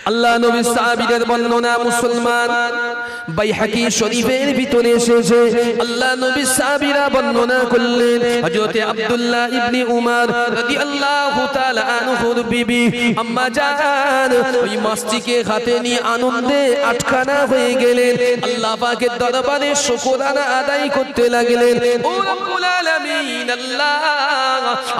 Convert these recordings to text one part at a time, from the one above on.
আল্লাহ নবী সাহাবীদের বর্ণনা মুসলমান বাইহাকি শরীফের ভিতরে এসেছে। আল্লাহ নবী সাহাবীরা বর্ণনা করলেন হযরত আব্দুল্লাহ ইবনে উমর রাদিয়াল্লাহু তাআলা আনহুর বিবি আম্মা জান ওই মাছটিকে হাতে নিয়ে আনন্দে আটখানা হয়ে গেলেন। আল্লাহ পাকের দরবারে শুকরানা আদায় করতে লাগলেন। ও রব্বুল আলামিন, আল্লাহ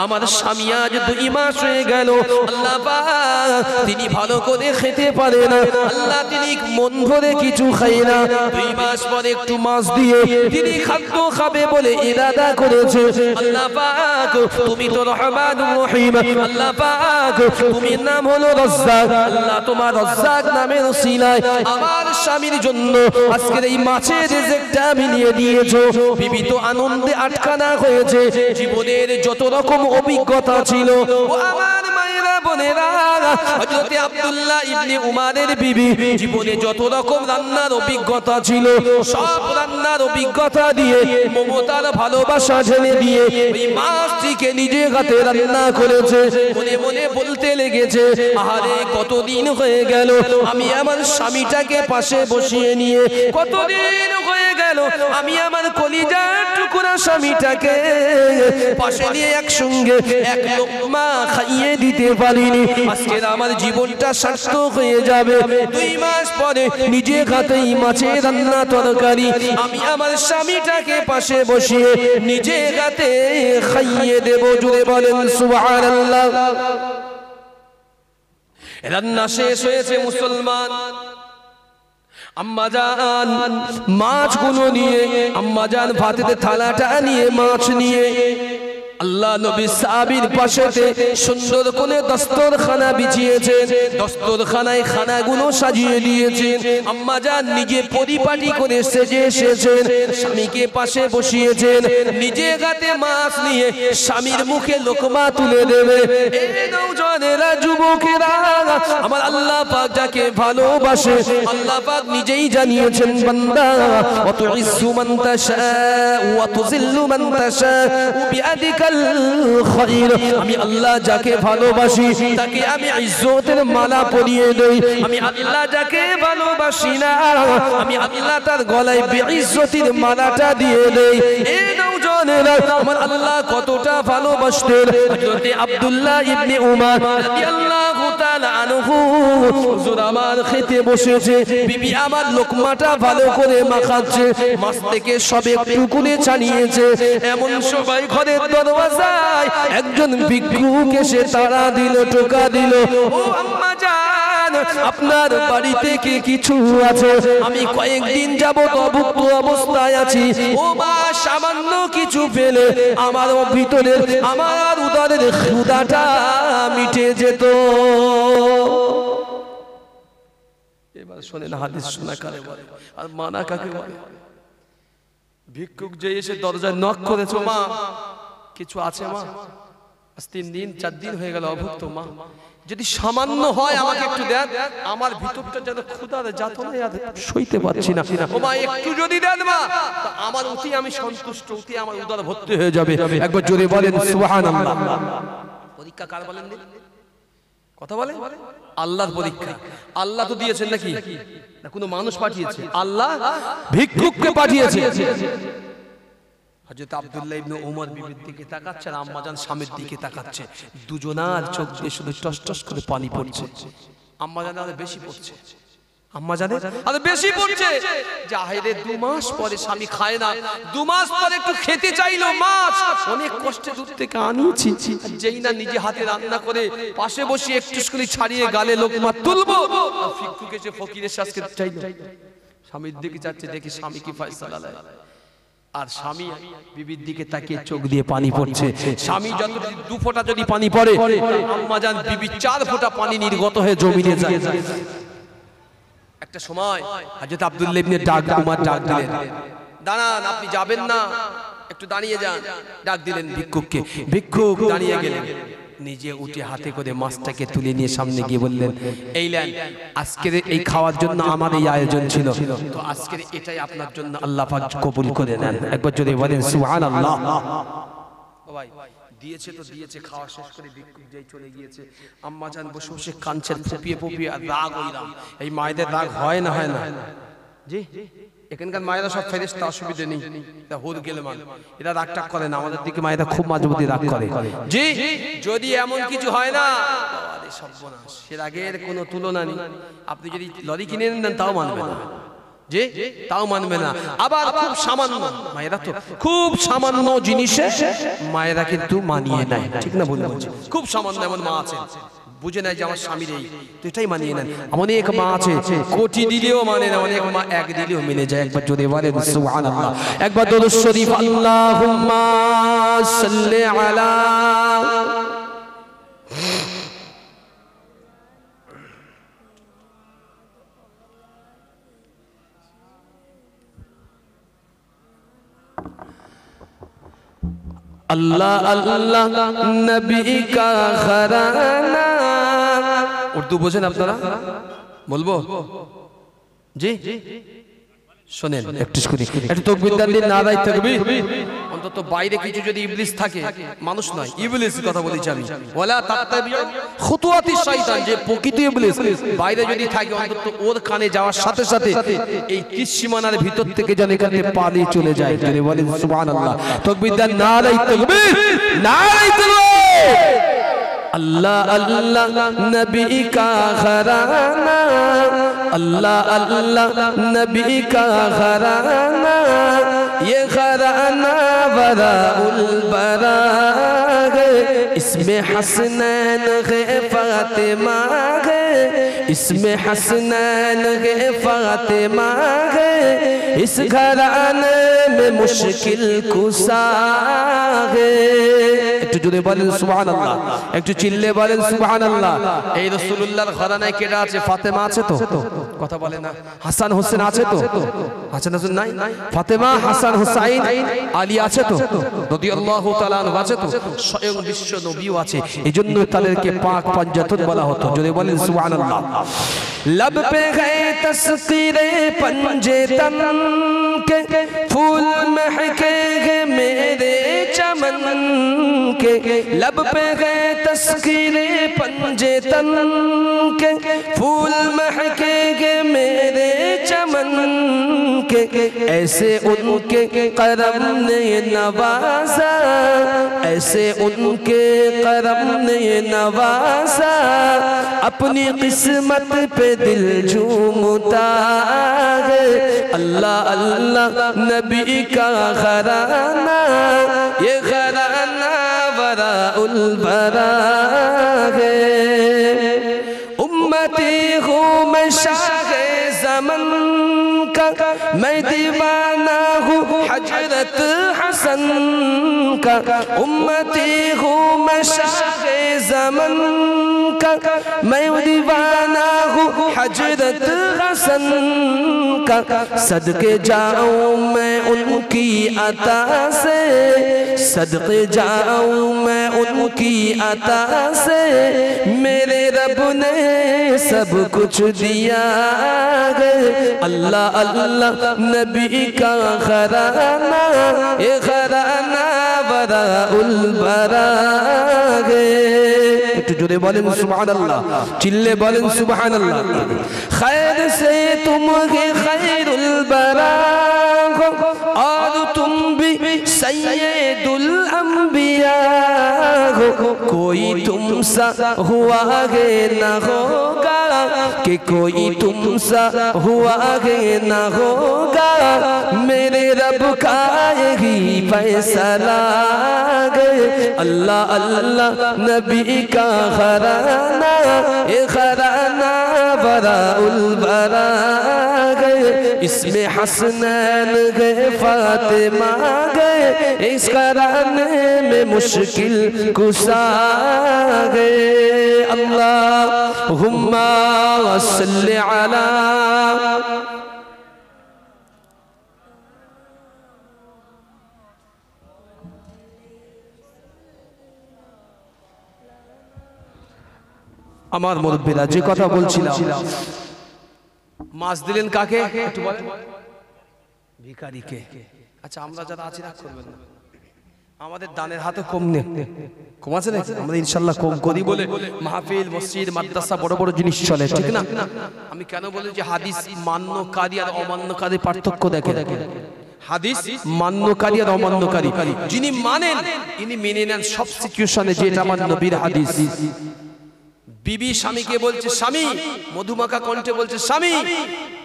আমার স্বামী আজ 2 মাস হয়ে গেল, আল্লাহ পাক তিনি ভালো করে খেতে পারে না, আল্লাহ তিনি মন ভরে কিছু খায় না। 2 মাস পরে একটু মাছ দিয়ে তিনি খাদ্য খাবে বলে ইরাদা করেছে। আল্লাহ পাক তুমি তো রহমানুর রহিম, আল্লাহ পাক তুমি নাম হলো রাজ্জাক, আল্লাহ তোমার রাজ্জাক নামের ওসিলায় আমার স্বামীর জন্য আজকের এই মাছের রিজিকটা মিলিয়ে দিয়েছো। বিবি তো আনন্দে আটখানা হয়েছে। জীবনের যত রকম অভিজ্ঞতা ছিল ও আমার মায়েরা বোনেরা, হযরত আব্দুল্লাহ ইবনে উমরের বিবি জীবনে যত রকম রান্নার অভিজ্ঞতা ছিল সব রান্নার অভিজ্ঞতা দিয়ে মমতার ভালোবাসা ঢেলে দিয়ে এই মাছটিকে নিজে হাতে রান্না করেছে। মনে মনে বলতে লেগেছে, আহারে কতদিন হয়ে গেল আমি আমার স্বামীটাকে পাশে বসিয়ে নিয়ে, কতদিন হয়ে গেল আমি আমার কলিজার টুকরা স্বামীটাকে পাশে নিয়ে একসঙ্গে এক লোকমা খাইয়ে দিতে পারিনি। আজকের আমার জীবনটা সার্থক হয়ে যাবে। 2 মাস পরে নিজে হাতেই মাছের রান্না তরকারি আমি আমার স্বামীটাকে পাশে বসিয়ে নিজে হাতে খাইয়ে দেব। জুড়ে বলেন সুবহানাল্লাহ। রান্না শেষ হয়েছে মুসলমান। আম্মাজান মাছগুলো নিয়ে, আম্মাজান ভাতের থালাটা নিয়ে মাছ নিয়ে আল্লাহ নবী সাহাবীর পাশেতে সুন্দর করে দস্তরখানা বিছিয়েছেন। দস্তরখানায় খানাগুলো সাজিয়ে দিয়েছেন। আম্মা জান নিজে পরিপাটি করে সেজে এসেছেন, স্বামীকে পাশে বসিয়েছেন। নিজে হাতে মাছ নিয়ে স্বামীর মুখে লোকমা তুলে দেবে। এই নওজওয়ানেরা, যুবকেরা, আমার আল্লাহ পাক যাকে ভালোবাসে আল্লাহ পাক নিজেই জানিয়েছেন, বান্দা ওয়া তুইজ্জু মান তাশা ওয়া তুযিল্লু মান তাশা বিয়াদিকা আমি আল্লাহ যাকে ভালোবাসি তাকে আমি ইজ্জতের মালা পরিয়ে দেই। আমি আল্লাহ যাকে ভালোবাসি না আমি আল্লাহ তার গলায় বেইজ্জতির মালাটা দিয়ে দেই। এই নওজওয়ানেরা, আমার আল্লাহ কতটা ভালোবাসতেন। হযরত আব্দুল্লাহ ইবনে উমর রাদিয়াল্লাহু তাআলা আনহু হুজুর আমার খেতে বসেছে, বিবি আমার লোকমাটা ভালো করে মাখাচ্ছে, মাছ থেকে সব একটু করে ছাড়িয়েছে। এমন সবাই ঘরের দরওয়াজায় একজন ভিক্ষুক এসে তাড়া দিল, টোকা দিল, ও আম্মা জান আপনার বাড়িতে কি কিছু আছে? আমি কয়েকদিন যাবত অভুক্ত অবস্থায় আছি। ও মা, সামান্য কিছু পেলে আমার ভিতরে আমার উদরের ক্ষুধাটা মিটে যেত। এবার শোনেন হাদিস শোনা কারে বলে আর মানা কাকে বলে। ভিক্ষুক যে এসে দরজায় নক করেছে, মা কিছু আছে মা? আজ 3 দিন 4 দিন হয়ে গেল অভুক্ত মা, যদি সামান্য হয় আমাকে একটু দেন, আমার ভিতরটা যেন ক্ষুধার যাতনায় আর সইতে পারছি না। ও মা একটু যদি দেন মা, আমার অতি আমি সন্তুষ্ট, অতি আমার উদর ভর্তি হয়ে যাবে। একবার জোরে বলেন সুবহানাল্লাহ। পরীক্ষা কার বলেন? কথা বলে আল্লাহর পরীক্ষা। আল্লাহ তো দিয়েছেন নাকি না কোনো মানুষ পাঠিয়েছে? আল্লাহ ভিক্ষুককে পাঠিয়েছে। হযরত আব্দুল্লাহ ইবনে উমর বিবির দিকে তাকাচ্ছে আর আম্মা জান স্বামীর দিকে তাকাচ্ছে। দুজনার চোখ দিয়ে শুধু টস টস করে পানি পড়ছে। আম্মা জান আরো বেশি পড়ছে, আম্মা জানে আরো বেশি পড়ছে। জাহিরে 2 মাস পরে স্বামী খায় না, 2 মাস পরে একটু খেতে চাইলো মাছ, অনেক কষ্টে দূর থেকে আনিয়েছি। যেই না নিজে হাতে রান্না করে পাশে বসে একটু করে ছাড়িয়ে গালে লোকমা তুলবো, ভিক্ষুক এসে ফকিরের শাস্তি চাইলো। স্বামীর দিকে যাচ্ছে, দেখি স্বামী কি ফয়সালা দেয়। আর স্বামী বিবির দিকে তাকিয়ে চোখ দিয়ে পানি পড়ছে। স্বামী যত 2 ফোঁটা যদি পানি পড়ে, আম্মা জান বিবি 4 ফোঁটা পানি নির্গত হয়ে জমিনে যায়। একটা সময় হযরত আব্দুল্লাহ ইবনে উমর ডাক দিলেন, দাঁড়ান, আপনি যাবেন না, একটু দাঁড়িয়ে যান। ডাক দিলেন ভিক্ষুককে, ভিক্ষুক দাঁড়িয়ে গেলেন। নিজে উঠে হাতে করে মাছটাকে তুলে নিয়ে সামনে গিয়ে বললেন, এই নেন, আজকের এই খাওয়ার জন্য আমার এই আয়োজন ছিল, তো আজকের এটাই আপনার জন্য আল্লাহ পাক কবুল করে নেন। একবার যদি বলেন সুবহানাল্লাহ। ভাই দিয়েছে তো দিয়েছে, খাওয়া শেষ করে ভিক্ষুক যেই চলে গিয়েছে, আম্মা জান বসে বসে কাঁদছেন ফুপিয়ে ফুপিয়ে, আর রাগ হইলাম। এই মায়েদের রাগ হয় না হয় না? জি, এখানকার মায়েরা সব ফেরেশতা, অসুবিধা নেই, এটা হুদ গেলে মান, এরা রাগ টাগ করে না। আমাদের দিকে মায়েরা খুব মাঝবুতি রাগ করে। জি, যদি এমন কিছু হয় না, সর্বনাশ, এর আগের কোনো তুলনা নেই। আপনি যদি লরি কিনে নেন তাও মানবে না, যে তাও মানবে না। আবার খুব সামান্য, মায়েরা তো খুব সামান্য জিনিসে মায়েরা কিন্তু মানিয়ে নেয়, ঠিক না? বলবো খুব সামান্য এমন মা আছে বুঝে নেয় যে আমার স্বামীর এই, তো এটাই মানিয়ে নেন। অনেক মা আছে কোটি দিলেও মানে না, অনেক মা এক দিলেও মেনে যায়। একবার জোরে বলেন সুবহানাল্লাহ, একবার দরুদ শরীফ আল্লাহুম্মা সাল্লি আলা। अल्लाह अल्लाह नबी का घराना। उर्दू बोझेन আপনারা? বলবো জি, শুনেন একটু শুনি, একটু তাকবীর দিন, নারায়ে তাকবীর। অন্তত বাইরে কিছু যদি ইবলিস থাকে, মানুষ নয় ইবলিসের কথা বলেছি আমি, ওয়ালা তাত্তাবিউ খুতুওয়াতিশ শয়তান, যে প্রকৃত ইবলিস বাইরে যদি থাকে, অন্তত ওর কানে যাওয়ার সাথে সাথে এই কিসিমানার ভিতর থেকে যেন এখানে পালিয়ে চলে যায়। যিনি বলেন সুবহানাল্লাহ, তাকবীর দেন, নারায়ে তাকবীর, নারায়ে তাকবীর। अल्लाह अल्लाह नबी का घराना, अल्लाह अल्लाह नबी का घराना, ये घराना वराउल बरा है, इसमें हसनैन है फातिमा है, इसमें हसनैन है फातिमा है, इस घराने में मुश्किल कुसा है। একটু জোরে বলেন সুবহানাল্লাহ, একটু চিল্লে বলেন সুবহানাল্লাহ। এই রাসূলুল্লাহর ঘরানায় কেডা আছে? ফাতেমা আছে তো? কথা বলে না। হাসান হোসেন আছে তো? আছে না? নাই? ফাতেমা, হাসান, হুসাইন, আলী আছে তো? রাদিয়াল্লাহু তাআলা আনহু আছে তো? স্বয়ং বিশ্ব নবীও আছে, এজন্য তাদেরকে পাক পঞ্জাতন বলা হতো। জোরে বলেন সুবহানাল্লাহ। लब पे है तस्कीरे पंजेतन के, फूल महके हैं मेरे चमन के, लब पे है तस्कीरे पंजेतन के, फूल महके हैं मेरे चमन के, ऐसे उनके करम ने नवाजा, ऐसे उनके करम ने नवाजा, अपनी किस्मत पे दिल झूमता है। अल्लाह अल्लाह नबी का घराना, ये घराना वराउल बरा है। उम्मती हूँ मैं शाहे ज़मन का, मैं दीवाना हूँ हजरत हसन का, उम्मती हूँ मैं शाहे ज़मन का, मैं दीवाना हूँ हजरत हसन का, सदके जाऊँ मैं उनकी अता से, सदके जाऊँ मैं उनकी अता से, मेरे रब ने सब कुछ दिया है। अल्लाह अल्लाह नबी का घराना, ये घराना वराउल बरा है। একটু জোরে বলেন সুবহানাল্লাহ, চিল্লে বলেন সুবহানাল্লাহ। खैर से तुम है खैरुल बरा हो, और तुम भी सैयदुल अंबिया हो, कोई तुम सा हुआ है न होगा, कि कोई तुम सा हुआ है न होगा, मेरे रब का यही फैसला है। अल्लाह अल्लाह नबी का घराना, ये घराना वराउल बरा है, इसमें हसनैन है फातिमा है, इस घराने में मुश्किल कुसा है। अल्लाहुम्मा सल्लि अला। আমার মুরব্বিরা যে কথা বলছিলাম, মাছ দিলেন কাকে? একটু বলেন। ভিখারিকে। আচ্ছা, আমরা যারা আছি রাগ করবেন না, আমাদের দানের হাতে কম নেই, কম আছে নাকি? আমরা ইনশাআল্লাহ কম করি বলে মাহফিল, মসজিদ, মাদ্রাসা বড় বড় জিনিস চলে, ঠিক না? আমি কেন বলি যে হাদিস মান্যকারী আর অমান্যকারী পার্থক্য দেখে। হাদিস মান্যকারী আর অমান্যকারী, যিনি মানেন ইনি মেনে নেন সব সিচুয়েশনে যে এটা আমার নবীর হাদিস। বিবি স্বামীকে বলছে স্বামী, মধুমাখা কণ্ঠে বলছে স্বামী,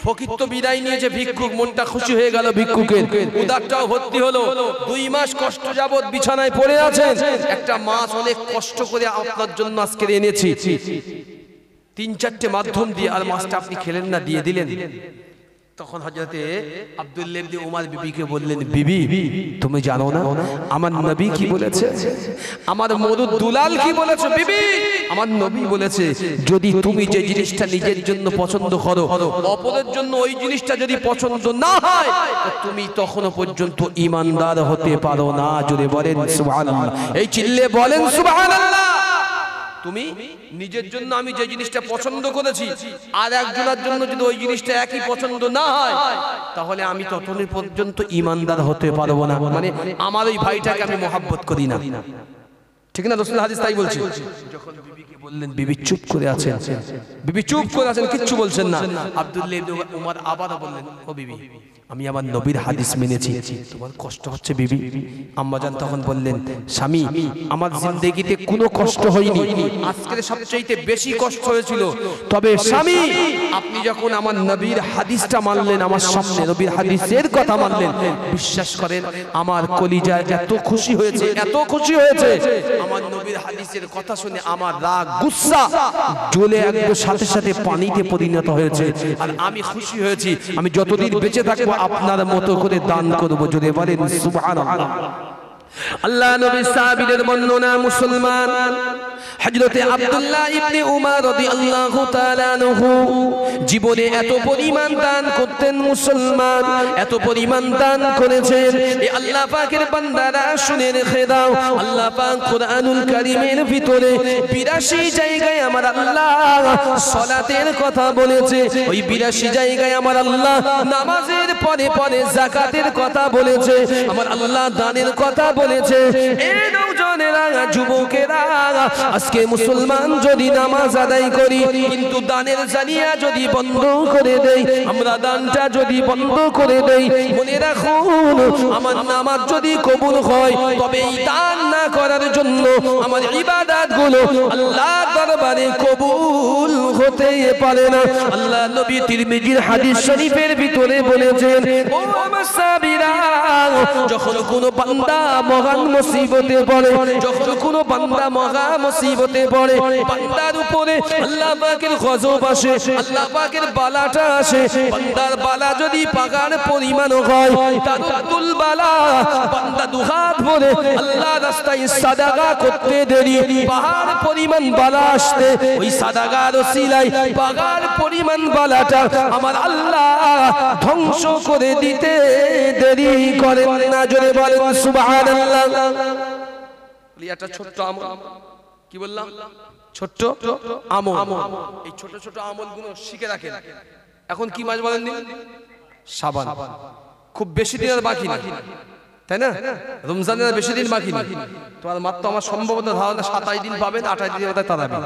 ফকির তো বিদায় নিয়েছে, ভিক্ষুক মনটা খুশি হয়ে গেল, ভিক্ষুকের উদারটাও ভর্তি হলো। 2 মাস কষ্ট যাবত বিছানায় পড়ে আছেন, একটা মাছ অনেক কষ্ট করে আপনার জন্য আজকে এনেছি, 3-4টে মাধ্যম দিয়ে, আর মাছটা আপনি খেলেন না, দিয়ে দিলেন। তখন হযরতে আব্দুল্লাহ ইবনে উমর বিবিকে বললেন, বিবি তুমি জানো না আমার নবী কি বলেছে, আমার মরুদ দুলাল কি বলেছে? বিবি আমার নবী বলেছে, যদি তুমি যে জিনিসটা নিজের জন্য পছন্দ করো, অপরের জন্য ওই জিনিসটা যদি পছন্দ না হয়, তুমি তখনও পর্যন্ত ঈমানদার হতে পারো না। জোরে বলেন সুবহানাল্লাহ, এই চিল্লে বলেন সুবহানাল্লাহ। তুমি নিজের জন্য আমি যে জিনিসটা পছন্দ করেছি, আর একজনের জন্য যদি ওই জিনিসটা একই পছন্দ না হয়, তাহলে আমি ততদিন পর্যন্ত ঈমানদার হতে পারবো না। মানে আমার ওই ভাইটাকে আমি মহব্বত করি না, ঠিক না? রাসূল হাদিস তাই বলছে। যখন বিবিকে বললেন, বিবি চুপ করে আছেন, বিবি চুপ করে আছেন, কিচ্ছু বলছেন না। আব্দুল্লাহ ইবনে উমর আবার বললেন, ও বিবি আমি আমার নবীর হাদিস মেনেছি, তোমার কষ্ট হচ্ছে বিবি? আম্মাজান তখন বললেন, স্বামী আমার জিন্দেগিতে কোনো কষ্ট হয়নি, আজকের সবচেয়ে বেশি কষ্ট হয়েছিল। তবে স্বামী আপনি যখন আমার নবীর হাদিসটা মানলেন, আমার সামনে নবীর হাদিসের কথা মানলেন, বিশ্বাস করেন আমার কলিজা এত খুশি হয়েছে, এত খুশি হয়েছে, আমার নবীর হাদিসের কথা শুনে আমার রাগ গুসা জ্বলে একদম সাথে সাথে পানিতে পরিণত হয়েছে। আর আমি খুশি হয়েছি, আমি যতদিন বেঁচে থাকবো আপনার মতো করে দান করব। জোরে বলেন সুবহানাল্লাহ। আল্লাহ নবীর সাহাবীদের বর্ণনা, মুসলমান হযরতে আব্দুল্লাহ ইবনে উমর রাদিয়াল্লাহু তাআলা আনহু জীবনে এত পরিমাণ দান করতেন, মুসলমান এত পরিমাণ দান করেছেন। এই আল্লাহ পাকের বান্দারা শুনে রেখে দাও, আল্লাহ পাক কোরআনুল কারীমের ভিতরে 82 জায়গায় আমার আল্লাহ সালাতের কথা বলেছে, ওই 82 জায়গায় আমার আল্লাহ নামাজের পরে পরে যাকাতের কথা বলেছে, আমার আল্লাহ দানের কথা বলেছে। এই নওজনেরা, যুবকেরা, আজকে মুসলমান যদি নামাজ আদায় করি কিন্তু দানের জানিয়া যদি বন্ধ করে দেই, আমরা দানটা যদি বন্ধ করে দেই, মনে রাখুন আমার নামাজ যদি কবুল হয়, তবে এই দান না করার জন্য আমার ইবাদতগুলো আল্লাহর দরবারে কবুল হতে পারে না। আল্লাহ নবী তিরমিজির হাদিস শরীফের ভিতরে বলেছেন, ও আমার সাহাবীরা, যখন কোনো বান্দা মহান মুসিবতে পড়ে, যখন কোনো বান্দা মহা মুসিবতে পড়ে, বান্দার উপরে আল্লাহ পাকের গজব আসে, আল্লাহ পাকের বালাটা আসে, বান্দার বালা যদি পাগার পরিমাণ হয়, তাদুল বালা, বান্দা দুহাত ভরে আল্লাহ রাস্তায় সাদাকা করতে দেরি, পাহাড় পরিমাণ বালা আসতে ওই সাদাকার ওসিলায় পাগার পরিমাণ বালাটা আমার আল্লাহ ধ্বংস করে দিতে দেরি করেন না। জোরে বলেন সুবহানাল্লাহ। একটা ছোট্ট আমল, কি বললাম? ছোট্ট আমল। এই ছোট ছোট আমলগুলো শিখে রাখেন। এখন কি মাস বলেন? শাবান। খুব বেশি দিন আর বাকি নেই, তাই না? রমজানের বেশি দিন বাকি নেই। তোমার মাত্র আমার সম্ভবত ধারণা 27 দিন পাবেন, 28 দিনের মধ্যে তারাবি।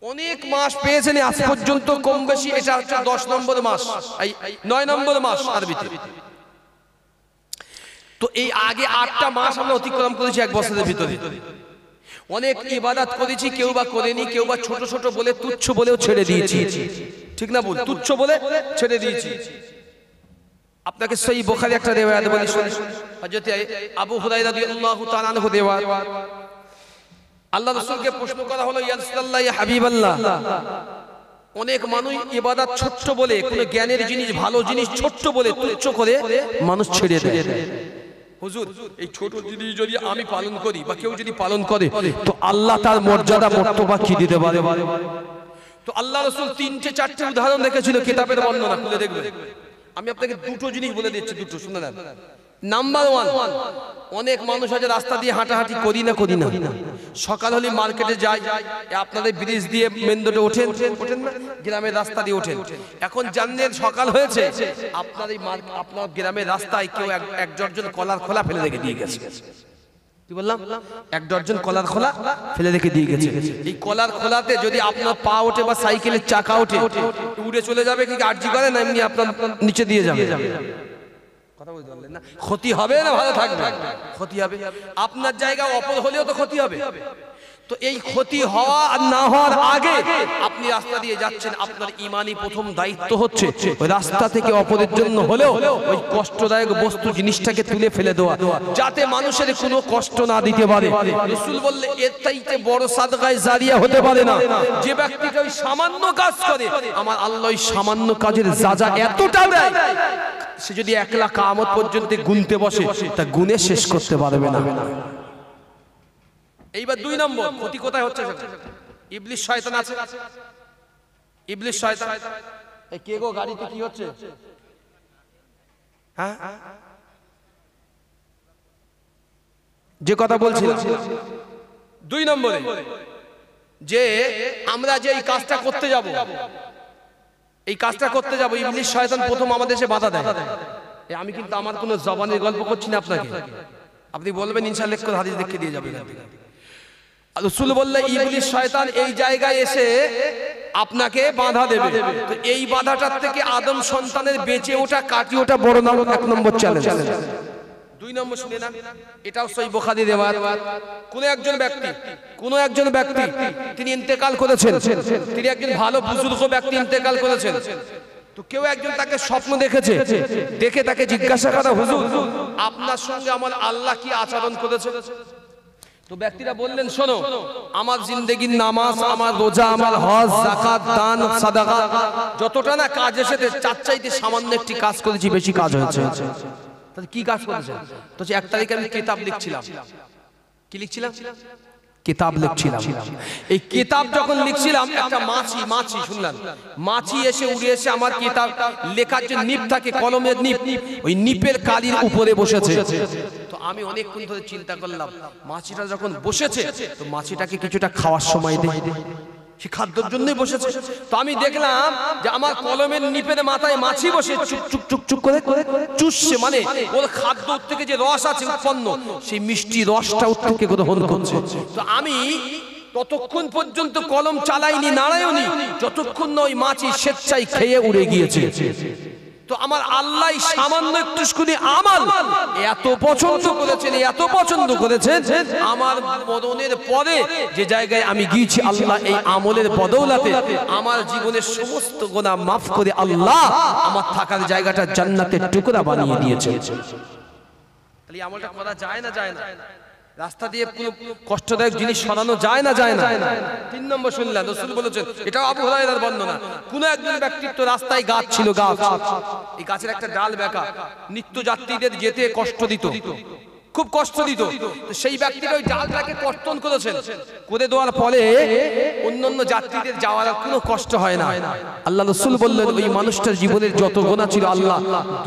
অনেক মাস পেয়েছেন আজ পর্যন্ত কম বেশি, এটা হচ্ছে 10 নম্বর মাস, এই 9 নম্বর মাস আরবিতে। তো এই আগে 8টা মাস আমরা অতিক্রম করেছি এক বছরের ভিতরে। অনেক ইবাদত করেছি, কেউ বা করেনি, কেউ বা ছোট ছোট বলে তুচ্ছ বলেও ছেড়ে দিয়েছি, ঠিক না? বল তুচ্ছ বলে ছেড়ে দিয়েছি। আপনাকে সহিহ বুখারী একটা রিওয়ায়াত বলি, হযরত আবু হুরায়রা রাদিয়াল্লাহু তাআলা আনহু রিওয়ায়াত। আল্লাহ রাসূলকে প্রশ্ন করা হলো, ইয়া রাসূলুল্লাহ, ইয়া হাবিবাল্লাহ, অনেক মানুষ ইবাদত ছোট্ট বলে, কোন জ্ঞানের জিনিস, ভালো জিনিস ছোট্ট বলে তুচ্ছ করে মানুষ ছেড়ে দেয়। হুজুর, এই ছোট জিনিস যদি আমি পালন করি বা কেউ যদি পালন করে, তো আল্লাহ তার মর্যাদা মর্তবা কি দিতে পারে? তো আল্লাহ রাসূল 3-4টে উদাহরণ রেখেছিল কিতাবের বর্ণনা, খুলে দেখবেন। আমি আপনাকে দুটো জিনিস বলে দিচ্ছি, দুটো শুনে নেন। নাম্বার ওয়ান, অনেক মানুষ আছে রাস্তা দিয়ে হাঁটাহাঁটি করি না সকাল হলে মার্কেটে যাই, আপনাদের ব্রিজ দিয়ে মেন রোডে ওঠেন না, গ্রামের রাস্তা দিয়ে ওঠেন। এখন জানেন সকাল হয়েছে, আপনার গ্রামের রাস্তায় কেউ এক ডজন কলার খোলা ফেলে রেখে দিয়ে গেছে। কি বললাম? এক ডজন কলার খোলা ফেলে রেখে দিয়ে গেছে। এই কলার খোলাতে যদি আপনার পা ওঠে বা সাইকেলের চাকা ওঠে, উড়ে চলে যাবে কি আরজি করে না এমনি আপনার নিচে দিয়ে যাবে? ক্ষতি হবে না ভালো থাকবে? ক্ষতি হবে। আপনার জায়গা অপর হলেও তো ক্ষতি হবে। তো এই ক্ষতি হওয়া আর না হওয়ার আগে আপনি রাস্তা দিয়ে যাচ্ছেন, আপনার ঈমানি প্রথম দায়িত্ব হচ্ছে ওই রাস্তা থেকে অপরের জন্য হলেও ওই কষ্টদায়ক বস্তু জিনিসটাকে তুলে ফেলে দেওয়া, যাতে মানুষের কোনো কষ্ট না দিতে পারে। রাসূল বললে এর চাইতে বড় সাদকায়ে জারিয়া হতে পারে না। যে ব্যক্তিটা ওই সামান্য কাজ করে, আমার আল্লাহ ওই সামান্য কাজের যাজা এতটা দেয়, সে যদি একলা কিয়ামত পর্যন্ত গুনতে বসে তা গুনে শেষ করতে পারবে না। এইবার 2 নম্বর ক্ষতি কোথায় হচ্ছে? ইবলিস শয়তান আছে। ইবলিস শয়তান, এই কে গো গাড়িতে কি হচ্ছে? হ্যাঁ, যে কথা বলছিলাম 2 নম্বরে, যে আমরা যে এই কাজটা করতে যাব, ইবলিস শয়তান প্রথম আমাদের এসে বাধা দেয়। আমি কিন্তু আমার কোনো জবানের গল্প করছি না আপনাকে, আপনি বলবেন ইনশাআল্লাহ কোন হাদিস দেখে দিয়ে যাবেন। রাসূল বললেন ইবলিস শয়তান এই জায়গায় এসে আপনাকে বাধা দেবে। তো এই বাধাটার থেকে আদম সন্তানের বেঁচে ওঠা, কাটিয়ে ওঠা বড় 1 নম্বর চ্যালেঞ্জ। 2 নম্বর শুনে না, এটাও সহিহ বুখারীর রিওয়ায়াত। কোন একজন ব্যক্তি তিনি ইন্তেকাল করেছেন, তিনি একজন ভালো বুজুর্গ ব্যক্তি ইন্তেকাল করেছেন। তো কেউ একজন তাকে স্বপ্ন দেখেছে, দেখে তাকে জিজ্ঞাসা করা, হুজুর আপনার সঙ্গে আমার আল্লাহ কি আচরণ করেছে? তো ব্যক্তিরা বললেন, শোনো, আমার জিন্দেগির নামাজ, আমার রোজা, আমার হজ, যাকাত, দান, সাদাকা যতটা না কাজ এসেছে, তার চাইতে সামান্য একটি কাজ করেছি, বেশি কাজ হয়েছে। তাহলে কি কাজ করেছেন? তো 1 তারিখে আমি কিতাব লিখছিলাম। কি লিখছিলাম? কিতাব লিখছিলাম। এই কিতাব যখন লিখছিলাম, একটা মাছি শুনলাম, মাছি এসে উড়ে এসে আমার কিতাব লেখার যে নিপ থাকে, কলমের নিপ, ওই নিপের কালির উপরে বসেছে। তো আমি অনেকক্ষণ ধরে চিন্তা করলাম, মাছিটা যখন বসেছে, তো মাছিটাকে কিছুটা খাওয়ার সময় দেই, সে খাদ্যের জন্যই বসেছে। তো আমি দেখলাম যে আমার কলমের নিপের মাথায় মাছি বসে চুক করে চুষছে, মানে ওর খাদ্য থেকে যে রস আছে উৎপন্ন, সেই মিষ্টি রসটা থেকে গ্রহণ করছে। তো আমি ততক্ষণ পর্যন্ত কলম চালাইনি, নাড়াইনি, যতক্ষণ না ওই মাছি স্বেচ্ছায় খেয়ে উড়ে গিয়েছে। তো আমার আল্লাহ সামান্য একটুখানি আমাল এত পছন্দ করেছেন, আমার মরণের পরে যে জায়গায় আমি গিয়েছি, আল্লাহ এই আমলের বদৌলতে আমার জীবনের সমস্ত গুনাহ মাফ করে আল্লাহ আমার থাকার জায়গাটা জান্নাতের টুকরা বানিয়ে দিয়েছে। তাহলে আমলটা করা যায় না? রাস্তা দিয়ে কোনো কষ্টদায়ক জিনিস সরানো যায় না? 3 নম্বর শুনলেন, রাসূল বলেছেন, এটাও আবু হুরায়রার বর্ণনা, কোন একজন ব্যক্তির তো রাস্তায় গাছ ছিল, এই গাছের একটা ডাল বেঁকা, নিত্য যাত্রীদের যেতে কষ্ট দিত, খুব কষ্ট দিত। তো সেই ব্যক্তিটা ওই ডালটাকে কর্তন করেছেন, করে দেওয়ার ফলে অন্যান্য যাত্রীদের যাওয়ার কোনো কষ্ট হয় না। আল্লাহ রাসূল বললেন, ওই মানুষটার জীবনের যত গুনাহ ছিল আল্লাহ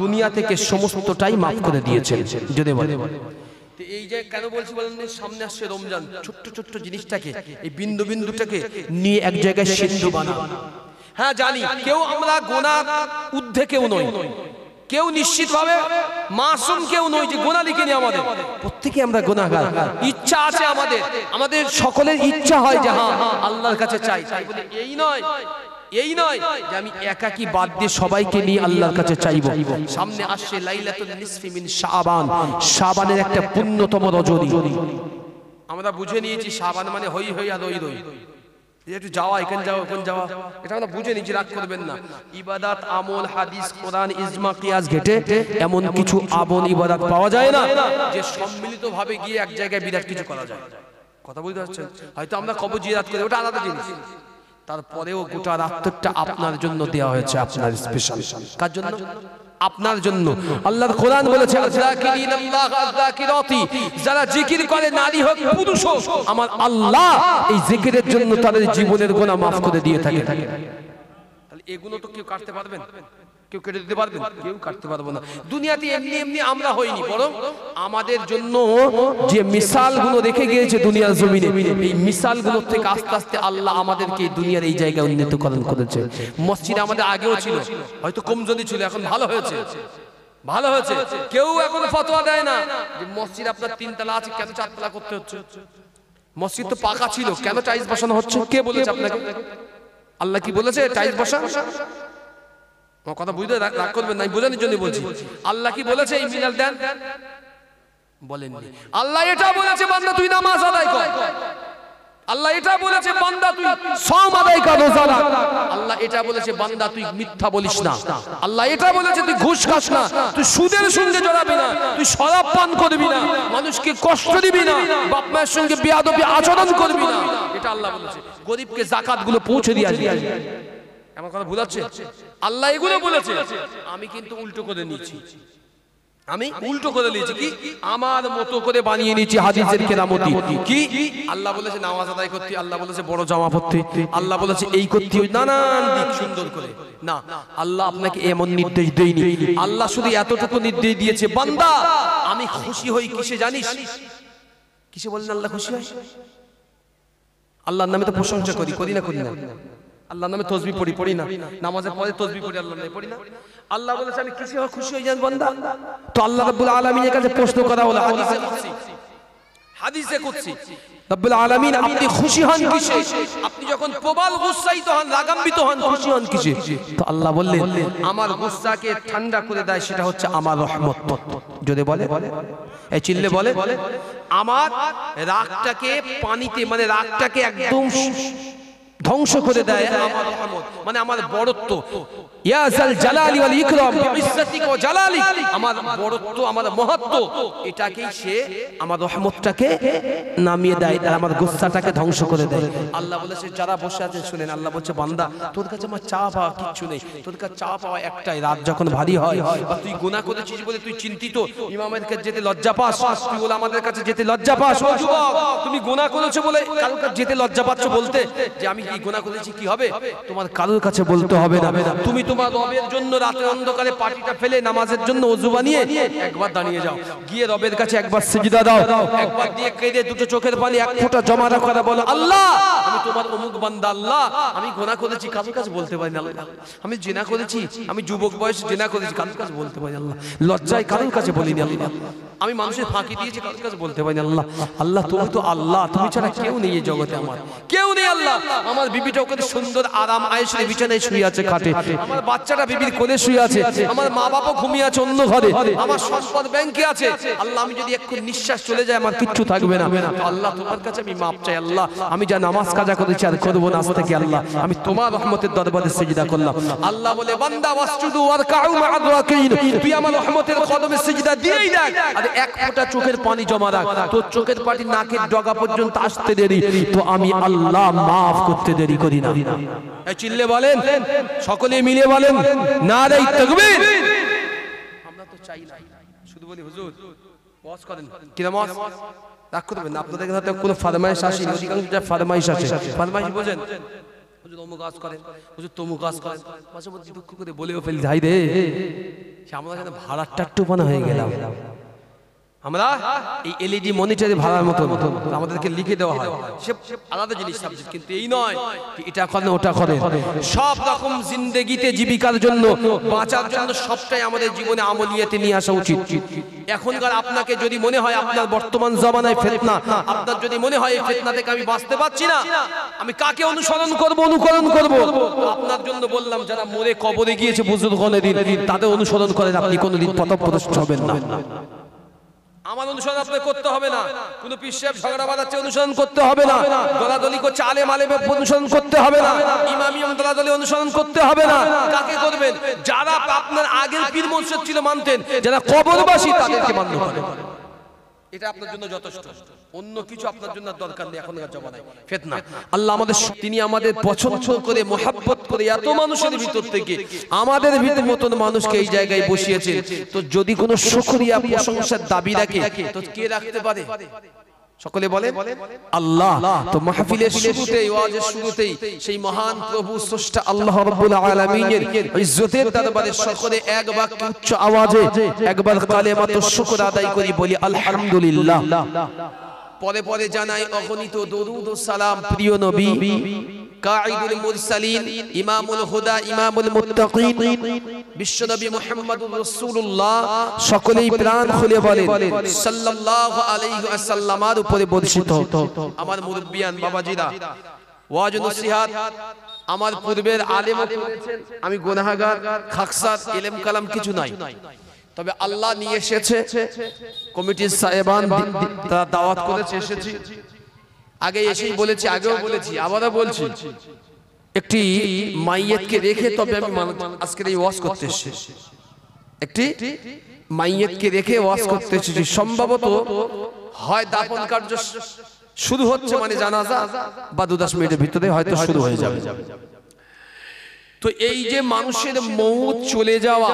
দুনিয়া থেকে সমস্তটাই মাফ করে দিয়েছেন। যদি বলে এই যে কেন বলছি বলেন, সামনে আসছে রমজান, ছোট্ট জিনিসটাকে, এই বিন্দুটাকে নিয়ে এক জায়গায় সিন্ধু বানাও। হ্যাঁ জানি, কেউ আমরা গুনাহ ঊর্ধ্বে কেউ নই, কেউ নিশ্চিতভাবে মাসুম কেউ নই যে গুনাহ লিখে নি। আমাদের প্রত্যেকে আমরা গুনাহগার, ইচ্ছা আছে আমাদের সকলের ইচ্ছা হয় যে হ্যাঁ আল্লাহর কাছে চাই, তাই বলে এই নয় যে আমি একাকী বাদ দিয়ে সবাইকে নিয়ে আল্লাহর কাছে চাইবো। সামনে আসছে লাইলাতুল নিসফি মিন শাবানের একটা পুণ্যতম রজনী। আমরা বুঝে নিয়েছি শাবান মানে হই আর রই, একটু যাওয়া, এখানে যাওয়া, ওখানে যাওয়া, এটা আমরা বুঝে নিয়েছি, রাগ করবেন না। ইবাদত, আমল, হাদিস, কোরআন, ইজমা, কিয়াস ঘেটে এমন কিছু আমল ইবাদত পাওয়া যায় না যে সম্মিলিত ভাবে গিয়ে এক জায়গায় বিরাট কিছু করা যায়। কথা বুঝতে পারছেন? হয়তো আমরা কবর জিয়ারত করি, ওটা আলাদা জিনিস, তারপরেও গোটা রাতটা আপনার জন্য দেওয়া হয়েছে, আপনার স্পেশাল। কার জন্য? আপনার জন্য। আল্লাহর কোরআন বলেছে, যারা জিকির করে, নারী হোক পুরুষ হোক, আমার আল্লাহ এই জিকিরের জন্য তাদের জীবনের গুনাহ মাফ করে দিয়ে থাকে। তাহলে এগুলো তো কেউ কাটতে পারবেন? কেউ কেটে দিতে পারবেন? কেউ কাটতে পারবো না। দুনিয়াতে এমনি এমনি আমরা হইনি, বরং আমাদের জন্য যে মিসালগুলো রেখে গিয়েছে দুনিয়ার জমিনে, এই মিসালগুলোর থেকে আস্তে আস্তে আল্লাহ আমাদেরকে দুনিয়ার এই জায়গায় উন্নীতকরণ করেছে। মসজিদ আমাদের আগেও ছিল, হয়তো কমজোরি ছিল, এখন ভালো হয়েছে, ভালো হয়েছে। কেউ এখন ফতোয়া দেয় না যে মসজিদ আপনার 3 তলা আছে কেন 4 তলা করতে হচ্ছে। মসজিদ তো পাকা ছিল, কেন টাইলস বসানো হচ্ছে? কে বলেছে আপনাকে? আল্লাহ কি বলেছে টাইলস বসা? কথা বুঝতে রাগ করবেন না, বোঝানোর জন্য বলছি। আল্লাহ কি বলেছে এই মিনাল দেন? বলেননি। আল্লাহ এটা বলেছে বান্দা তুই নামাজ আদায় কর। আল্লাহ এটা বলেছে বান্দা তুই সাওম আদায় কর, রোজা রাখ। আল্লাহ এটা বলেছে বান্দা তুই মিথ্যা বলিস না। আল্লাহ এটা বলেছে তুই ঘুষ খাস না, তুই সুদের সঙ্গে জড়াবি না, তুই শরাব পান করবি না, মানুষকে কষ্ট দিবি না, বাপ মায়ের সঙ্গে বেয়াদবি আচরণ করবি না। এটা আল্লাহ বলেছে। গরিবকে যাকাত গুলো পৌঁছে দিয়ে আসবি। আমার কথা বুঝাচ্ছে? আল্লাহ এগুলো বলেছে, আমি কিন্তু উল্টো করে নিয়েছি। আমি উল্টো করে নিয়েছি, কি আমার মতো করে বানিয়ে নিয়েছি হাদিসের কেরামতি। কি আল্লাহ বলেছে নামাজ আদায় করতে, আল্লাহ বলেছে বড় জামা পরতে, আল্লাহ বলেছে এই করতে, ওই নানান দিক সুন্দর করে। না, আল্লাহ আপনাকে এমন নির্দেশ দেয়নি। আল্লাহ শুধু এতটুকু নির্দেশ দিয়েছে, বান্দা আমি খুশি হই কিসে জানিস? কিসে বলেন আল্লাহ খুশি হয়? আল্লাহর নামে তো প্রশংসা করি, করি না? করি না? আল্লাহর নামে তাসবিহ পড়ি, পড়ি না? নামাজের পরে তাসবিহ পড়ি, আল্লাহর নামে পড়ি না? আল্লাহ বলেছে আমি কিসে খুশি হই জান বান্দা? তো আল্লাহ রাব্বুল আলামিনের কাছে প্রশ্ন করা হলো হাদিসে কুদসি, হাদিসে কুদসি রাব্বুল আলামিন আপনি খুশি হন কিসে? আপনি যখন প্রবল গুসাইত হন, রাগান্বিত হন, খুশি হন কিসে? তো আল্লাহ বললেন আমার গুসাকে ঠান্ডা করে দেয়, সেটা হচ্ছে আমার রহমত। যদি বলে এই চিল্লে বলে আমার রাগটাকে পানিতে, মানে রাগটাকে একদম ধ্বংস করে দেয় আমার রহমত, মানে আমার বড়ত্ব। ইয়া জাল জালালি ওয়াল ইকরাম বিইজ্জাতিক ওয়া জালালিক, আমার বড়ত্ব, আমার মহত্ব, এটাকেই সে আমার রহমতটাকে নামিয়ে দেয় আর আমার গুসাটাকে ধ্বংস করে দেয়। আল্লাহ বলেছে যারা বসে আছেন শুনেন, আল্লাহ বলছে বান্দা তোর কাছে আমার চা পাওয়া কিচ্ছু নেই, তোর কাছে চা পাওয়া একটাই, রাত যখন ভারী হয় বা তুই গুনাহ করেছিস বলে তুই চিন্তিত, ইমামের কাছে যেতে লজ্জা পাস, তুই বলে আমাদের কাছে যেতে লজ্জা পাস, ও যুবক তুমি গুনাহ করেছো বলে কারোর কাছে যেতে লজ্জা পাচ্ছ বলতে যে আমি কি গুনাহ করেছি, কি হবে? তোমার কারোর কাছে বলতে হবে না। তুমি তোমার রবের জন্য রাতের অন্ধকারে পাটিটা ফেলে নামাজের জন্য ওযু বানিয়ে একবার দাঁড়িয়ে যাও, গিয়ে রবের কাছে একবার সিজদা দাও, একবার দিয়ে কেঁদে দুটো চোখের পানি এক ফোঁটা জমা রাখো, বলো আল্লাহ আমি তোমার অমুক বান্দা, আল্লাহ আমি গুনাহ করেছি, কারোর কাছে বলতে পারি না, আল্লাহ আমি জিনা করেছি, আমি যুবক বয়সে জিনা করেছি, কারোর কাছে বলতে পারি না, আল্লাহ লজ্জায় কারোর কাছে বলিনি, আল্লাহ আমি মানুষের ফাঁকি দিয়েছি, কারোর কাছে বলতে পারি না, আল্লাহ আল্লাহ তুমি তো আল্লাহ, তুমি ছাড়া কেউ নেই এই জগতে, আমার কেউ নেই আল্লাহ। আমার বিবিটা ওখানে সুন্দর আরাম আয়েশে বিছানায় শুয়ে আছে খাটে, আমার বাচ্চাটা বিবির কোলে শুয়ে আছে, আমার মা বাবা ঘুমিয়ে আছে অন্য ঘরে, আমার সম্পদ ব্যাংকে আছে, আল্লাহ আমি যদি একটু নিঃশ্বাস চলে যায় আমার কিচ্ছু থাকবে না, আল্লাহ তোমার কাছে আমি মাপ চাই, আল্লাহ আমি যা নামাজ কাজা করেছি আর করব না, আজ থেকে আল্লাহ আমি তোমার রহমতের দরবারে সিজদা করলাম। আল্লাহ বলে বান্দা ওয়াসজুদু ওয়ারকাউ মা'আর রাকিঈন, তুই আমার রহমতের কদমে সিজদা দিয়েই দেখ, আর এক ফোঁটা চোখের পানি জমা রাখ, তোর চোখের পানি নাকের ডগা পর্যন্ত আসতে দেরি তো আমি আল্লাহ maaf করতে দেরি করি না। এই চিল্লে বলেন, সকলে মিলে বলেন নারে তাকবীর। আমরা তো চাই না, শুধু বলি হুজুর ওয়াজ করেন, কি নামাজ রাখ করবেন না, আপনাদের কাছে কোনো ফরমাইশ আসেনি, অধিকাংশ যা ফরমাইশ আছে, ফরমাইশ বোঝেন হুজুর অমুক কাজ করেন, হুজুর তমুক কাজ করেন, মাঝে মধ্যে দুঃখ করে বলেও ফেলি যাই রে আমরা কেন ভাড়ার টাট্টুপানা হয়ে গেলাম, আমরা এই এলইডি মনিটরে ভাড়ার মতো আমাদেরকে লিখে দেওয়া হয়, সে আলাদা জিনিস সাবজেক্ট, কিন্তু এই নয় এটা করেন ওটা করেন, সব রকম জিন্দেগিতে জীবিকার জন্য বাঁচার জন্য সবটাই আমাদের জীবনে আমলিয়াতে নিয়ে আসা উচিত। এখনকার আপনাকে যদি মনে হয় আপনার বর্তমান জমানায় ফিতনা, আপনার যদি মনে হয় এই ফিতনা থেকে আমি বাঁচতে পারছি না, আমি কাকে অনুসরণ করব, অনুকরণ করব, আপনার জন্য বললাম যারা মরে কবরে গিয়েছে বুজুর্গনের দিন, তাদের অনুসরণ করেন, আপনি কোনোদিন পথভ্রষ্ট হবেন না। আমার অনুসরণ আপনাকে করতে হবে না, কোন পীর সাহেব ঝগড়া বাঁধাচ্ছে অনুসরণ করতে হবে না, দলাদলি করছে আলেম আলেমের অনুসরণ করতে হবে না, ইমামিয়ম দলাদলি অনুসরণ করতে হবে না। কাকে করবেন? যারা আপনার আগের পীর মুর্শিদ ছিল মানতেন, যারা কবরবাসী তাদেরকে মান্য করেন, এটা আপনার জন্য যথেষ্ট, অন্য কিছু আপনার জন্য দরকার নেই এখনকার জমানায়। ফিতনা আল্লাহ আমাদের, তিনি আমাদের পছন্দ করে মোহাব্বত করে এত মানুষের ভিতর থেকে আমাদের ভিতর মতন মানুষকে এই জায়গায় বসিয়েছেন, তো যদি কোনো শুকরিয়া প্রশংসার দাবি রাখে তো কে রাখতে পারে? সকলে বলে আল্লাহ। তো মাহফিলের শুরুতেই, ওয়াজের শুরুতেই সেই মহান প্রভু স্রষ্টা আল্লাহ রাব্বুল আলামিনের ইজ্জতের দরবারে সকলে এক বাক্যে উচ্চ আওয়াজে একবার কালেমাতুশ শুকর আদায় করি, বলি আলহামদুলিল্লাহ। পরে পরে জানাই অগণিত দরুদ ও সালাম প্রিয় নবী কাঈদুল মুরসালিন, ইমামুল হুদা, ইমামুল মুত্তাকিন বিশ্বনবী মুহাম্মদুর রাসূলুল্লাহ, সকলেই প্রাণ খুলে বলেন সাল্লাল্লাহু আলাইহি ওয়াসাল্লামের উপরে বর্ষিত। আমার মুরব্বিয়ান বাবাজিরা, ওয়াজ নসিহত আমার পূর্বের আলেম করেছেন, আমি গুনাহগার, খাকসার, ইলম কালাম কিছু নাই, তবে আল্লাহ নিয়ে এসেছে, কমিটির সাহেবান তারা দাওয়াত করেছে, এসেছি। আগে এসেই বলেছি, আগেও বলেছি, আবারও বলছি, একটি মাইয়েতকে রেখে তবে আমি আজকের এই ওয়াজ করতে এসেছি। একটি মাইয়েতকে রেখে ওয়াজ করতে এসেছি। সম্ভবত হয় দাফন কার্য শুরু হচ্ছে, মানে জানাজা, বা 2-10 মিনিটের ভিতরে হয়তো শুরু হয়ে যাবে। তো এই যে মানুষের মউত চলে যাওয়া,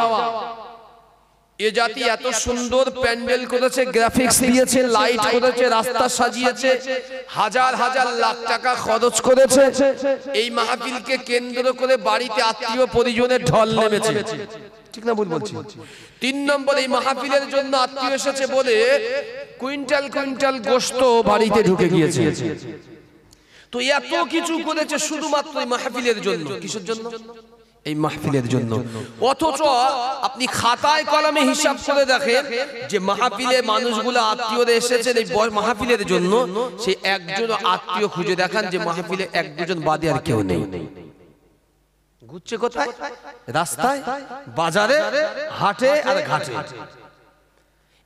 এ জাতি এত সুন্দর প্যান্ডেল করেছে, গ্রাফিক্স দিয়েছে, লাইট করেছে, রাস্তা সাজিয়েছে, হাজার হাজার লাখ টাকা খরচ করেছে, এই মাহফিলকে কেন্দ্র করে বাড়িতে আত্মীয় পরিজনের ঢল নেমেছে, ঠিক না ভুল বলছি? 3 নম্বর, এই মাহফিলের জন্য আত্মীয় এসেছে বলে কুইন্টাল কুইন্টাল গোশত বাড়িতে ঢুকে গিয়েছে। তো এত কিছু করেছে শুধুমাত্র এই মাহফিলের জন্য। কিসের জন্য? এই মাহফিলের জন্য। অথচ আপনি খাতায় কলমে হিসাব করে দেখেন যে মাহফিলে মানুষগুলো আত্মীয়রা এসেছেন এই মাহফিলের জন্য, সেই একজন আত্মীয় খুঁজে দেখান যে মাহফিলে 1-2 বাদে আর কেউ নেই। ঘুরছে কোথায়? রাস্তায়, বাজারে, হাটে আর ঘাটে।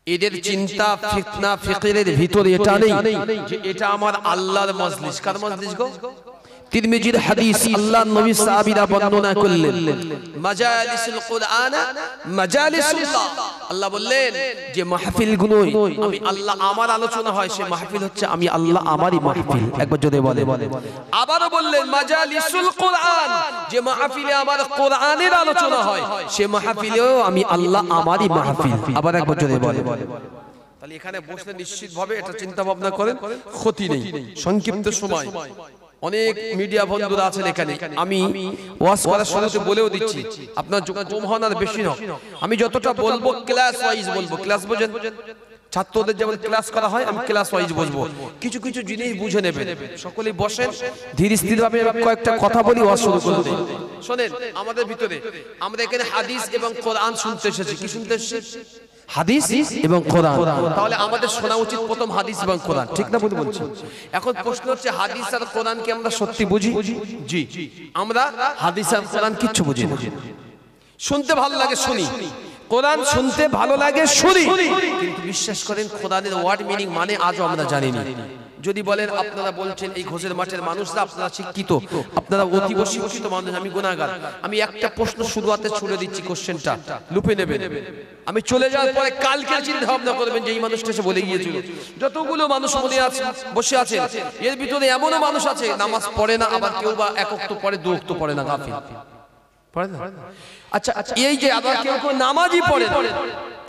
এদের চিন্তা ফিতনা ফিকিরের ভিতরে এটা নেই যে এটা আমার আল্লাহর মজলিস। কার মজলিস গো? তিরমিজির হাদিস, আল্লাহর নবী সাহাবীরা বর্ণনা করলেন, মাজালিসুল কুরআন মাজালিসুল্লাহ। আল্লাহ বললেন যে মাহফিলগুলো আমি আল্লাহ আমার আলোচনা হয়, সে মাহফিল হচ্ছে আমি আল্লাহ আমারই মাহফিল। একবার জোরে বলে। আবারও বললেন মাজালিসুল কুরআন, যে মাহফিলে আমার কোরআনের আলোচনা হয়, সে মাহফিলেও আমি আল্লাহ আমারই মাহফিল। আবার একবার জোরে বলে। তাহলে এখানে বসলে নিশ্চিতভাবে এটা চিন্তা ভাবনা করেন, ক্ষতি নেই। সংক্ষিপ্ত সময়, অনেক মিডিয়া বন্ধুরা আছেন এখানে, আমি ওয়াজ করার শুরুতে বলেও দিচ্ছি, আপনার কম হন আর বেশি হোক, আমি যতটা বলবো ক্লাস ওয়াইজ বলবো। ক্লাস বোঝেন? ছাত্রদের যেমন ক্লাস করা হয়, আমি ক্লাস ওয়াইজ বলবো। কিছু কিছু জিনিস বুঝে নেবেন। সকলেই বসেন, ধীর স্থির ভাবে কয়েকটা কথা বলি, ওয়াজ শুরু করে দিই। শোনেন, আমাদের ভিতরে আমরা এখানে হাদিস এবং কোরআন শুনতে এসেছি। কি শুনতে এসেছি? হাদিস এবং কোরআন। তাহলে আমাদের শোনা উচিত প্রথম হাদিস এবং কোরআন, ঠিক না বলছি? এখন প্রশ্ন হচ্ছে, হাদিস আর কোরআন কি আমরা সত্যি বুঝি? জি, আমরা হাদিস আর কোরআন কিচ্ছু বুঝি না। শুনতে ভালো লাগে শুনি, কোরআন শুনতে ভালো লাগে শুনি, কিন্তু বিশ্বাস করেন কোরআনের ওয়ার্ড মিনিং মানে আজও আমরা জানি না। যদি বলেন আপনারা বলছেন এই ঘোষের মাঠের মানুষরা আপনারা শিক্ষিত, আপনারা অতীব শিক্ষিত মানুষ, আমি গুনাহগার। আমি একটা প্রশ্ন শুরুতে ছুড়ে দিচ্ছি, কোশ্চেনটা লুপে নেবেন। আমি চলে যাওয়ার পরে কালকে চিন্তা ভাবনা করবেন যে এই মানুষটা এসে বলে গিয়েছিল। যতগুলো মানুষ মনে আছে বসে আছেন, এর ভিতরে এমনও মানুষ আছে নামাজ পড়ে না, আবার কেউ বা 1 ওয়াক্ত পড়ে, 2 ওয়াক্ত পড়ে না, গাফিল পড়ে না। আচ্ছা, এই যে আবার কেউ কেউ নামাজই পড়ে না,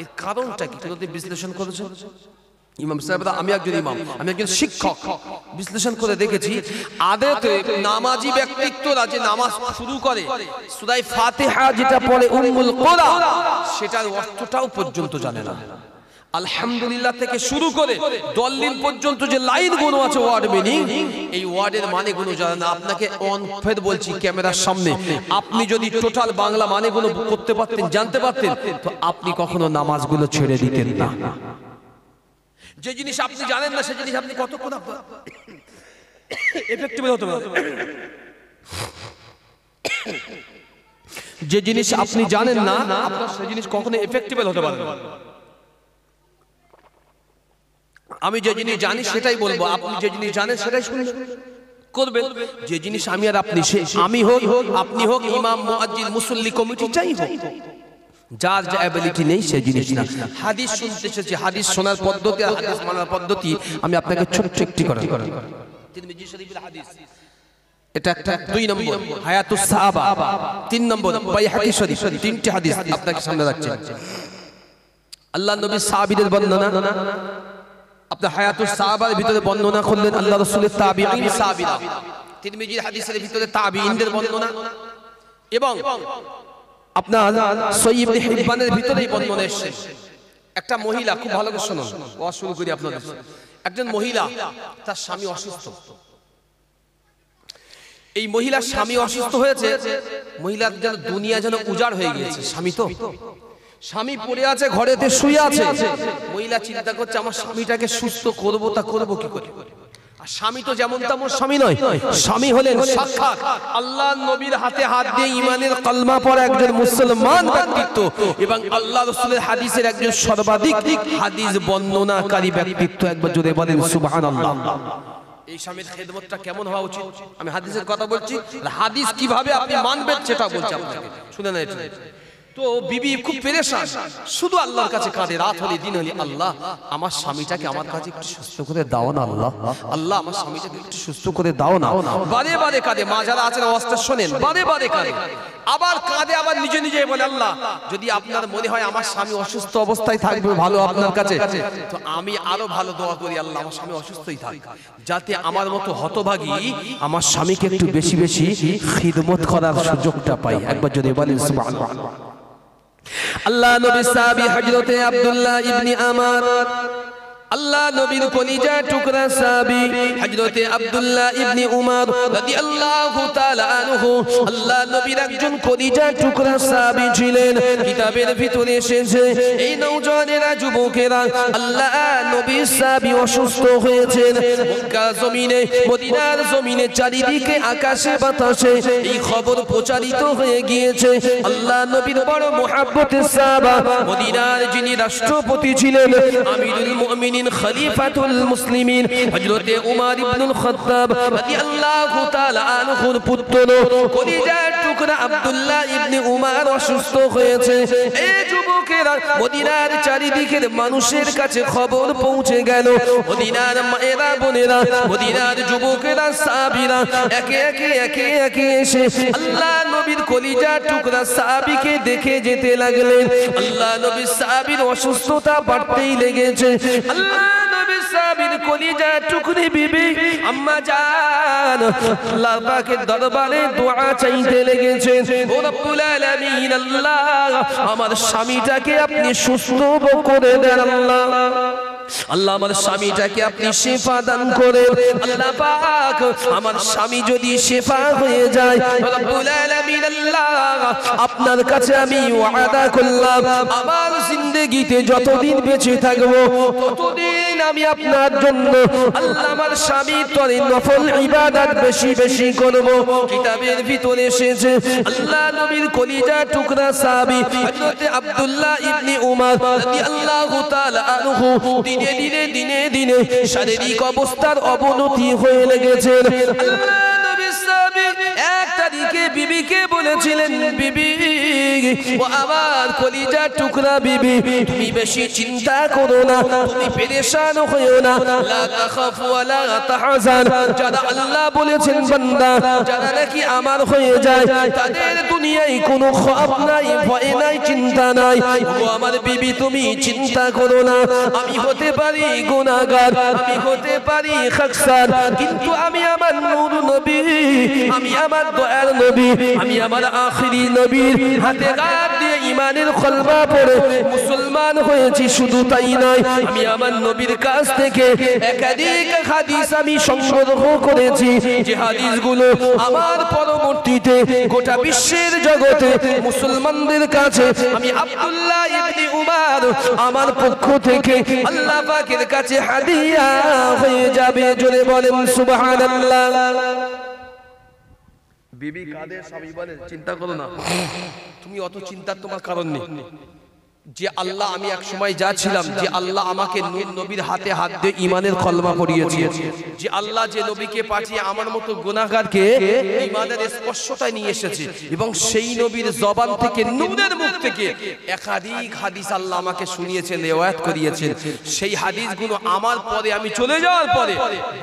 এর কারণটা কি? যদি বিশ্লেষণ করেছেন ইমাম সাহেবরা, আমি একজন ইমাম, আমি একজন শিক্ষক, বিশ্লেষণ করে দেখেছি আদতে নামাজি ব্যক্তিত্বরা যে নামাজ শুরু করে, সূরা ফাতিহা যেটা পড়ে উম্মুল কুরা, সেটার অর্থটাও পর্যন্ত জানে না। আলহামদুলিল্লাহ থেকে শুরু করে দলিল পর্যন্ত যে লাইনগুলো আছে ওয়ার্ড মিনিং, এই ওয়ার্ডের মানেগুলো জানে না। আপনাকে অন ফের বলছি ক্যামেরার সামনে, আপনি যদি টোটাল বাংলা মানেগুলো করতে পারতেন, জানতে পারতেন, তো আপনি কখনো নামাজগুলো ছেড়ে দিতেন না। যে জিনিস আপনি জানেন না, সে জিনিস আপনি কতক্ষণ এফেক্টিভ হতে পারবেন? যে জিনিস আপনি জানেন না, আপনার সেই জিনিস কখনো এফেক্টিভ হতে পারবে না। আমি যে জিনিস জানি সেটাই বলবো, আপনি যে জিনিস জানেন সেটাই শুনবেন, করবেন। যে জিনিস আমি আর আপনি, সে আমি হোক, আপনি হোক, ইমাম, মুয়াজ্জিন, মুসল্লি, কমিটি চাই হোক, যার যা অ্যাবিলিটি নেই সেই জিনিস না। হাদিস শুনতে এসেছি, হাদিস শোনার পদ্ধতি আর হাদিস মানার পদ্ধতি আমি আপনাকে ছোট্ট একটি করে তিরমিজি শরীফের হাদিস, এটা একটা 2 নম্বর হায়াতুস সাহাবা, 3 নম্বর বাইহাকি শরীফ, 3টি হাদিস আপনাকে সামনে রাখছি। আল্লাহর নবী সাহাবীদের বর্ণনা, আপনার হায়াতুস সাহাবার ভিতরে বর্ণনা করলেন আল্লাহ রাসূলের তাবিঈন সাহাবীরা, তিরমিজির হাদিসের ভিতরে তাবিঈনদের বর্ণনা, এবং আপনার সহিহ ইবনে হিব্বানের ভিতরে বর্ণনা এসেছে। একটা মহিলা, খুব ভালো করে শুনুন, ওয়াজ শুরু করি আপনাদের। একজন মহিলা, তার স্বামী অসুস্থ। এই মহিলার স্বামী অসুস্থ হয়েছে, মহিলার যেন দুনিয়া যেন উজাড় হয়ে গিয়েছে। স্বামী পড়ে আছে, ঘরেতে শুয়ে আছে। মহিলা চিন্তা করছে আমার স্বামীটাকে সুস্থ করব, তা করব কি করে? আর স্বামী তো যেমন তেমন স্বামী নয়, স্বামী হলেন সাক্ষাৎ আল্লাহর নবীর হাতে হাত দিয়ে ঈমানের কলমা পড়া একজন মুসলমান ব্যক্তিত্ব, এবং আল্লাহ রাসূলের হাদিসের একজন সর্বাধিক হাদিস বর্ণনাকারী ব্যক্তিত্ব। একবার জোরে বলেন সুবহানাল্লাহ। এই স্বামীর খেদমতটা কেমন হওয়া উচিত? আমি হাদিসের কথা বলছি, হাদিস কিভাবে আপনি মানবেন সেটা বলছি আপনাকে, শুনে না। তো বিবি খুব পেরেশান, শুধু আল্লাহর কাছে কাঁদে, রাত হলে দিন হলে, আল্লাহ আমার স্বামীটাকে আমার কাছে একটু সুস্থ করে দাও না, আল্লাহ আল্লাহ আমার স্বামীটাকে একটু সুস্থ করে দাও না। বারে বারে কাঁদে, মা যারা আছেন আওয়াজটা শোনেন, বারে বারে কাঁদে, আবার কাঁদে, আবার নিজে নিজে বলে আল্লাহ যদি আপনার মনে হয় আমার স্বামী অসুস্থ অবস্থায় থাকবে ভালো আপনার কাছে, তো আমি আরো ভালো দোয়া করি, আল্লাহ আমার স্বামী অসুস্থই থাক, যাতে আমার মতো হতভাগী আমার স্বামীকে একটু বেশি বেশি খিদমত করার সুযোগটা পাই। একবার যদি বলেন সুবহানাল্লাহ। আল্লাহ নবী সাহাবী হযরতে আব্দুল্লাহ ইবনে আমার, আল্লাহ নবীর কলিজা টুকরা সাহাবী হযরতে আব্দুল্লাহ ইবনে উমর রাদিয়াল্লাহু তাআলা আনহু, আল্লাহ নবীর একজন কলিজা টুকরা সাহাবী ছিলেন। কিতাবের ভিতরে এসেছে এই নওজওয়ানেরা, যুবকেরা, আল্লাহ নবীর সাহাবী অসুস্থ হয়েছেন। মক্কা জমিনে, মদিনার জমিনে, চারিদিকে আকাশে বাতাসে এই খবর প্রচারিত হয়ে গিয়েছে। আল্লাহ নবীর বড় মুহাব্বতের সাহাবা, মদিনার যিনি রাষ্ট্রপতি ছিলেন, আমিরুল মুমিনিন, খলিফাতুল মুসলিমিন হযরতে উমর ইবনুল খাত্তাব রাদিয়াল্লাহু তাআলা আনহুর পুত্র কলিজার টুকরা আব্দুল্লাহ ইবনে উমর অসুস্থ হয়েছে। এই যুবকেরা, মদিনার চারিদিকের মানুষের কাছে খবর পৌঁছে গেল। মদিনার মায়েরা, বোনেরা, মদিনার যুবকেরা, সাহাবীরা একে একে এসে আল্লাহ নবীর কলিজার টুকরা সাহাবীকে দেখে যেতে লাগলেন। আল্লাহ নবীর সাহাবীর অসুস্থতা বাড়তেই লেগেছে। আল্লাহ নবী সাহাবীর কলিজা টুকরি বিবি আম্মা জান আল্লাহ পাকের দরবারে দোয়া চাইতে লেগেছেন, ও রব্বুল আলামিন, আল্লাহ আমার স্বামীটাকে আপনি সুস্থ করে দেন, আল্লাহ আল্লাহ আমার স্বামীটাকে আপনি শিফা দান করেন, আল্লাহ পাক আমার স্বামী যদি শিফা হয়ে যায়, রব্বুল আলামিন, আল্লাহ আপনার কাছে আমি ওয়াদা করলাম আমার জিন্দেগিতে যতদিন বেঁচে থাকবো ততদিন আমি আপনার জন্য আল্লাহ আমার স্বামীর তরে নফল ইবাদত বেশি বেশি করব। কিতাবের ভিতরে এসেছে আল্লাহ নবীর কলিজা টুকরা সাহাবী হযরত আব্দুল্লাহ ইবনে উমর রাদিয়াল্লাহু তাআলা আনহু দিনে দিনে শারীরিক অবস্থার অবনতি হয়ে লেগেছে। আল্লাহ নবী সাহাবী এক তারিখে বিবিকে বলেছিলেন, বিবি ও আমার কলিজা টুকরা বিবি, তুমি বেশি চিন্তা করো না, তুমি পেরেশান হয়ো না, লা তাখাফু ওয়া লা তাহজান। যারা আল্লাহ বলেছেন বান্দা যারা নাকি আমার হয়ে যায় তাদের দুনিয়ায় কোনো খৌফ নাই, ভয় নাই, চিন্তা নাই। ও আমার বিবি তুমি চিন্তা করো না, আমি হতে পারি গুনাহগার, আমি হতে পারি খাকসার, কিন্তু আমি আমার নূর নবী, আমি আমার দয়ার নবী, আমি আমার আখিরি নবীর হাতে হাত দিয়ে ঈমানের কলমা পড়ে মুসলমান হয়েছি। শুধু তাই নয়, আমি আমার নবীর কাছ থেকে একাধিক হাদিস আমি সংগ্রহ করেছি, যে হাদিসগুলো আমার পরবর্তীতে গোটা বিশ্বের জগতে মুসলমানদের কাছে আমি আব্দুল্লাহ ইবনে উমর আমার পক্ষ থেকে আল্লাহ পাকের কাছে হাদিয়া হয়ে যাবে। জোরে বলেন সুবহানাল্লাহ। বিবি কাদের, স্বামী বলে চিন্তা করো না, তুমি অত চিন্তার তোমার কারণ নেই। যে আল্লাহ আমি এক সময় যা ছিলাম, যে আল্লাহ আমাকে নূর নবীর হাতে হাত দিয়ে ঈমানের কলমা পড়িয়েছে, যে আল্লাহ যে নবীকে পাঠিয়ে আমার মতো গুনাহগারকে ঈমানের স্পর্শতায় নিয়ে এসেছে, এবং সেই নবীর জবান থেকে নূরের মুখ থেকে একাধিক হাদিস আল্লাহ আমাকে শুনিয়েছেন, রিওয়ায়াত করিয়েছেন। সেই হাদিসগুলো আমার পরে আমি চলে যাওয়ার পরে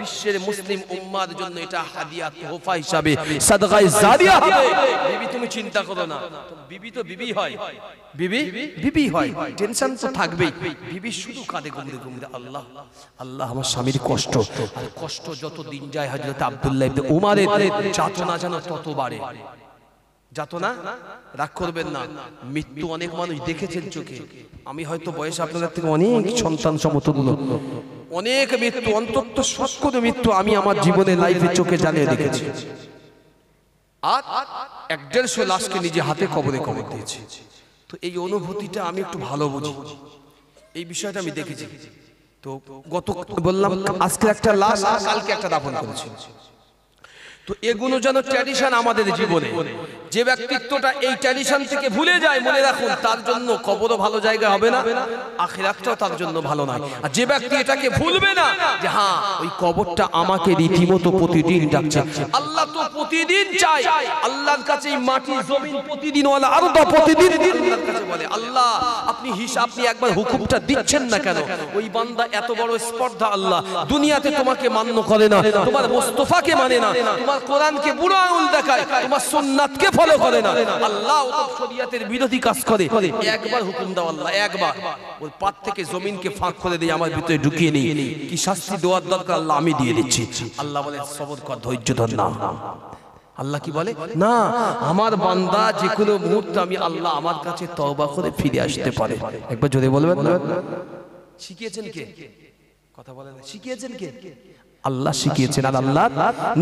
বিশ্বের মুসলিম উম্মার জন্য এটা হাদিয়া তোহফা হিসাবে সাদকায়ে জারিয়া হবে। বিবি তুমি চিন্তা করো না। বিবি তো বিবি হয়, বিবি বিবি হয়, টেনশন তো থাকবেই। বিবি শুধু কাঁদে ঘুমরে ঘুমরে, আল্লাহ আল্লাহ আমার স্বামীর কষ্ট। আর কষ্ট যত দিন যায় হযরত আব্দুল্লাহ ইবনে উমারের যাতনা যেন তত বাড়ে। যাতনা রাগ করবেন না, মৃত্যু অনেক মানুষ দেখেছেন চোখে। আমি হয়তো বয়সে আপনাদের থেকে অনেক সন্তান সমতুল্য, অনেক মৃত্যু, অন্তত সত্তর মৃত্যু আমি আমার জীবনে লাইফে চোখে জ্বালিয়ে দেখেছি। আর 150 লাশকে নিজে হাতে কবরে কবর দিয়েছি। তো এই অনুভূতিটা আমি একটু ভালো বুঝি, এই বিষয়টা আমি দেখেছি। তো গত বললাম আজকে একটা লাশ, কালকে একটা দাফন করেছি। তো এগুলো যেন ট্র্যাডিশন আমাদের জীবনে। যে ব্যক্তিত্বটা এই ট্র্যাডিশন থেকে ভুলে যায়, মনে রাখুন তার জন্য কবরও ভালো জায়গা হবে না, আখিরাতটাও তার জন্য ভালো নয়। আর যে ব্যক্তি এটাকে ভুলবে না যে হ্যাঁ ওই কবরটা আমাকে রীতিমতো প্রতিদিন ডাকছে, আল্লাহ তো প্রতিদিন চাই, আল্লাহর কাছে এই মাটি জমিন প্রতিদিন ওয়ালা আরদা প্রতিদিন আল্লাহর কাছে বলে আল্লাহ আপনি হিসাব, আপনি একবার হুকুমটা দিচ্ছেন না কেন? ওই বান্দা এত বড় স্পর্ধা, আল্লাহ দুনিয়াতে তোমাকে মান্য করে না, তোমার মুস্তাফাকে মানে না, তোমার কোরআনকে বুড়ো আঙুল দেখায়, তোমার সুন্নাতকে ফলো করে না, আল্লাহ শরীয়তের বিরোধী কাজ করে। একবার হুকুম দাও আল্লাহ, একবার ওর পাত থেকে জমিনকে ফাঁক করে দিয়ে আমার ভিতরে ঢুকিয়ে নেই, কি শাস্তি দেওয়ার দরকার আল্লাহ আমি দিয়ে দিচ্ছি। আল্লাহ বলে সবর কর, ধৈর্য ধর। না, আল্লাহ কি বলে না, আমার বান্দা যে কোনো মুহূর্তে আমি আল্লাহ আমার কাছে তওবা করে ফিরে আসতে পারে। একবার জোরে বলবেন না? শিখিয়েছেন কে? কথা বলেন, শিখিয়েছেন কে? আল্লাহ শিখিয়েছেন, আর আল্লাহ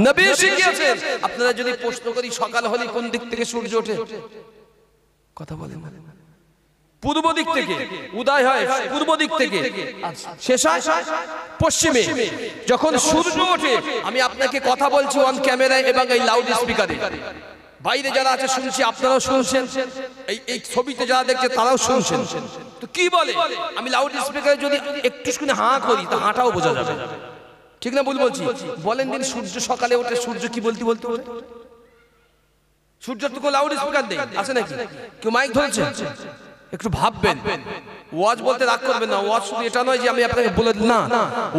নবী শিখিয়েছেন। আপনারা যদি প্রশ্ন করি সকাল হলে কোন দিক থেকে সূর্য ওঠে? কথা বলেন, পূর্ব দিক থেকে উদয় হয়, পূর্ব দিক থেকে শেষ হয় পশ্চিমে। যখন সূর্য ওঠে, আমি আপনাকে কথা বলছি অন ক্যামেরায় এবং এই লাউড স্পিকারে, বাইরে যারা আছে শুনছি, আপনারাও শুনছেন, এই ছবিতে যারা দেখছে তারাও শুনছেন। তো কি বলে, আমি লাউড স্পিকারে যদি একটু শুনে হাঁ করি তা হাঁটাও বোঝা যাবে, ঠিক না? ভুল বলছি? বলেন দিন, সূর্য সকালে ওঠে, সূর্য কি বলতে বলতে ওঠে? সূর্য তো লাউড স্পিকার দেই আছে নাকি? কেউ মাইক ধরেছে? একটু ভাববেন। ওয়াজ বলতে রাগ করবেন না, ওয়াজ শুধু এটা নয় যে আমি আপনাকে বলে না,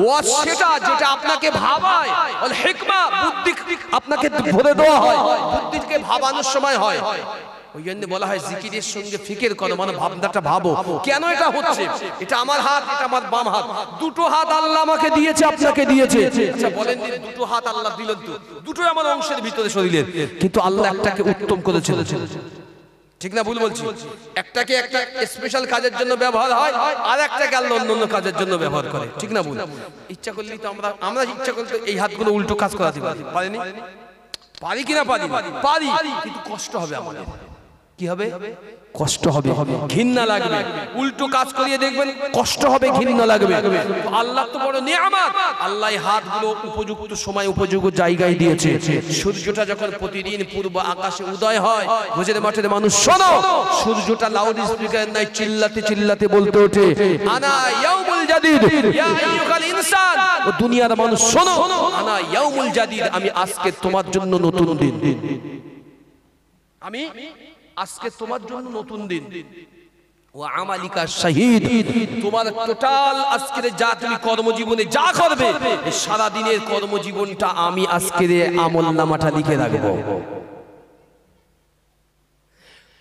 ওয়াজ সেটা যেটা আপনাকে ভাবায়, ওয়াল হিকমা বুদ্ধি আপনাকে ভরে দেওয়া হয়, বুদ্ধিকে ভাবানোর সময় হয়। ওই জন্য বলা হয় জিকিরের সঙ্গে ফিকির করো, মানে ভাবনাটা ভাবো কেন এটা হচ্ছে, এটা আমার হাত, এটা আমার বাম হাত, দুটো হাত আল্লাহ আমাকে দিয়েছে, আপনাকে দিয়েছে। আচ্ছা বলেন দিন, দুটো হাত আল্লাহ দিলেন তো, দুটোই আমার অংশের ভিতরে শরীরের, কিন্তু আল্লাহ একটাকে উত্তম করেছেন, ঠিক না? ভুল বলছি? একটাকে একটা স্পেশাল কাজের জন্য ব্যবহার হয়, আর একটাকে আল্লাহ অন্য কাজের জন্য ব্যবহার করে, ঠিক না? ভুল? ইচ্ছা করলেই তো আমরা ইচ্ছা করলে এই হাতগুলো উল্টো কাজ করাতে পারিনি, পারি কিনা? পারি, কিন্তু কষ্ট হবে আমাদের। কি হবে? কষ্ট হবে, ঘৃণা লাগবে, উল্টো কাজ করিয়ে দেখবেন কষ্ট হবে, ঘৃণা লাগবে। আল্লাহ তো বড় নিয়ামত, আল্লাহ হাতগুলো উপযুক্ত সময় উপযুক্ত জায়গায় দিয়েছে। সূর্যটা যখন প্রতিদিন পূর্ব আকাশে উদয় হয়, বুঝলে মাঠের মানুষ শোনো, সূর্যটা লাউড স্পিকার নাই চিল্লাতে চিল্লাতে বলতে ওঠে আনা ইয়াউমুল জাদিদ ইয়া আইয়ুহাল ইনসান। ও দুনিয়ার মানুষ শোনো, আনা ইয়াউমুল জাদিদ, আমি আজকে তোমার জন্য নতুন দিন, আমি আজকে তোমার জন্য নতুন দিন। ওয়া আমালিকা শাহীদ, তোমার টোটাল আজকের যা তুমি কর্মজীবনে যা করবে, সারা দিনের কর্মজীবনটা আমি আজকের আমলনামাটা লিখে রাখবো।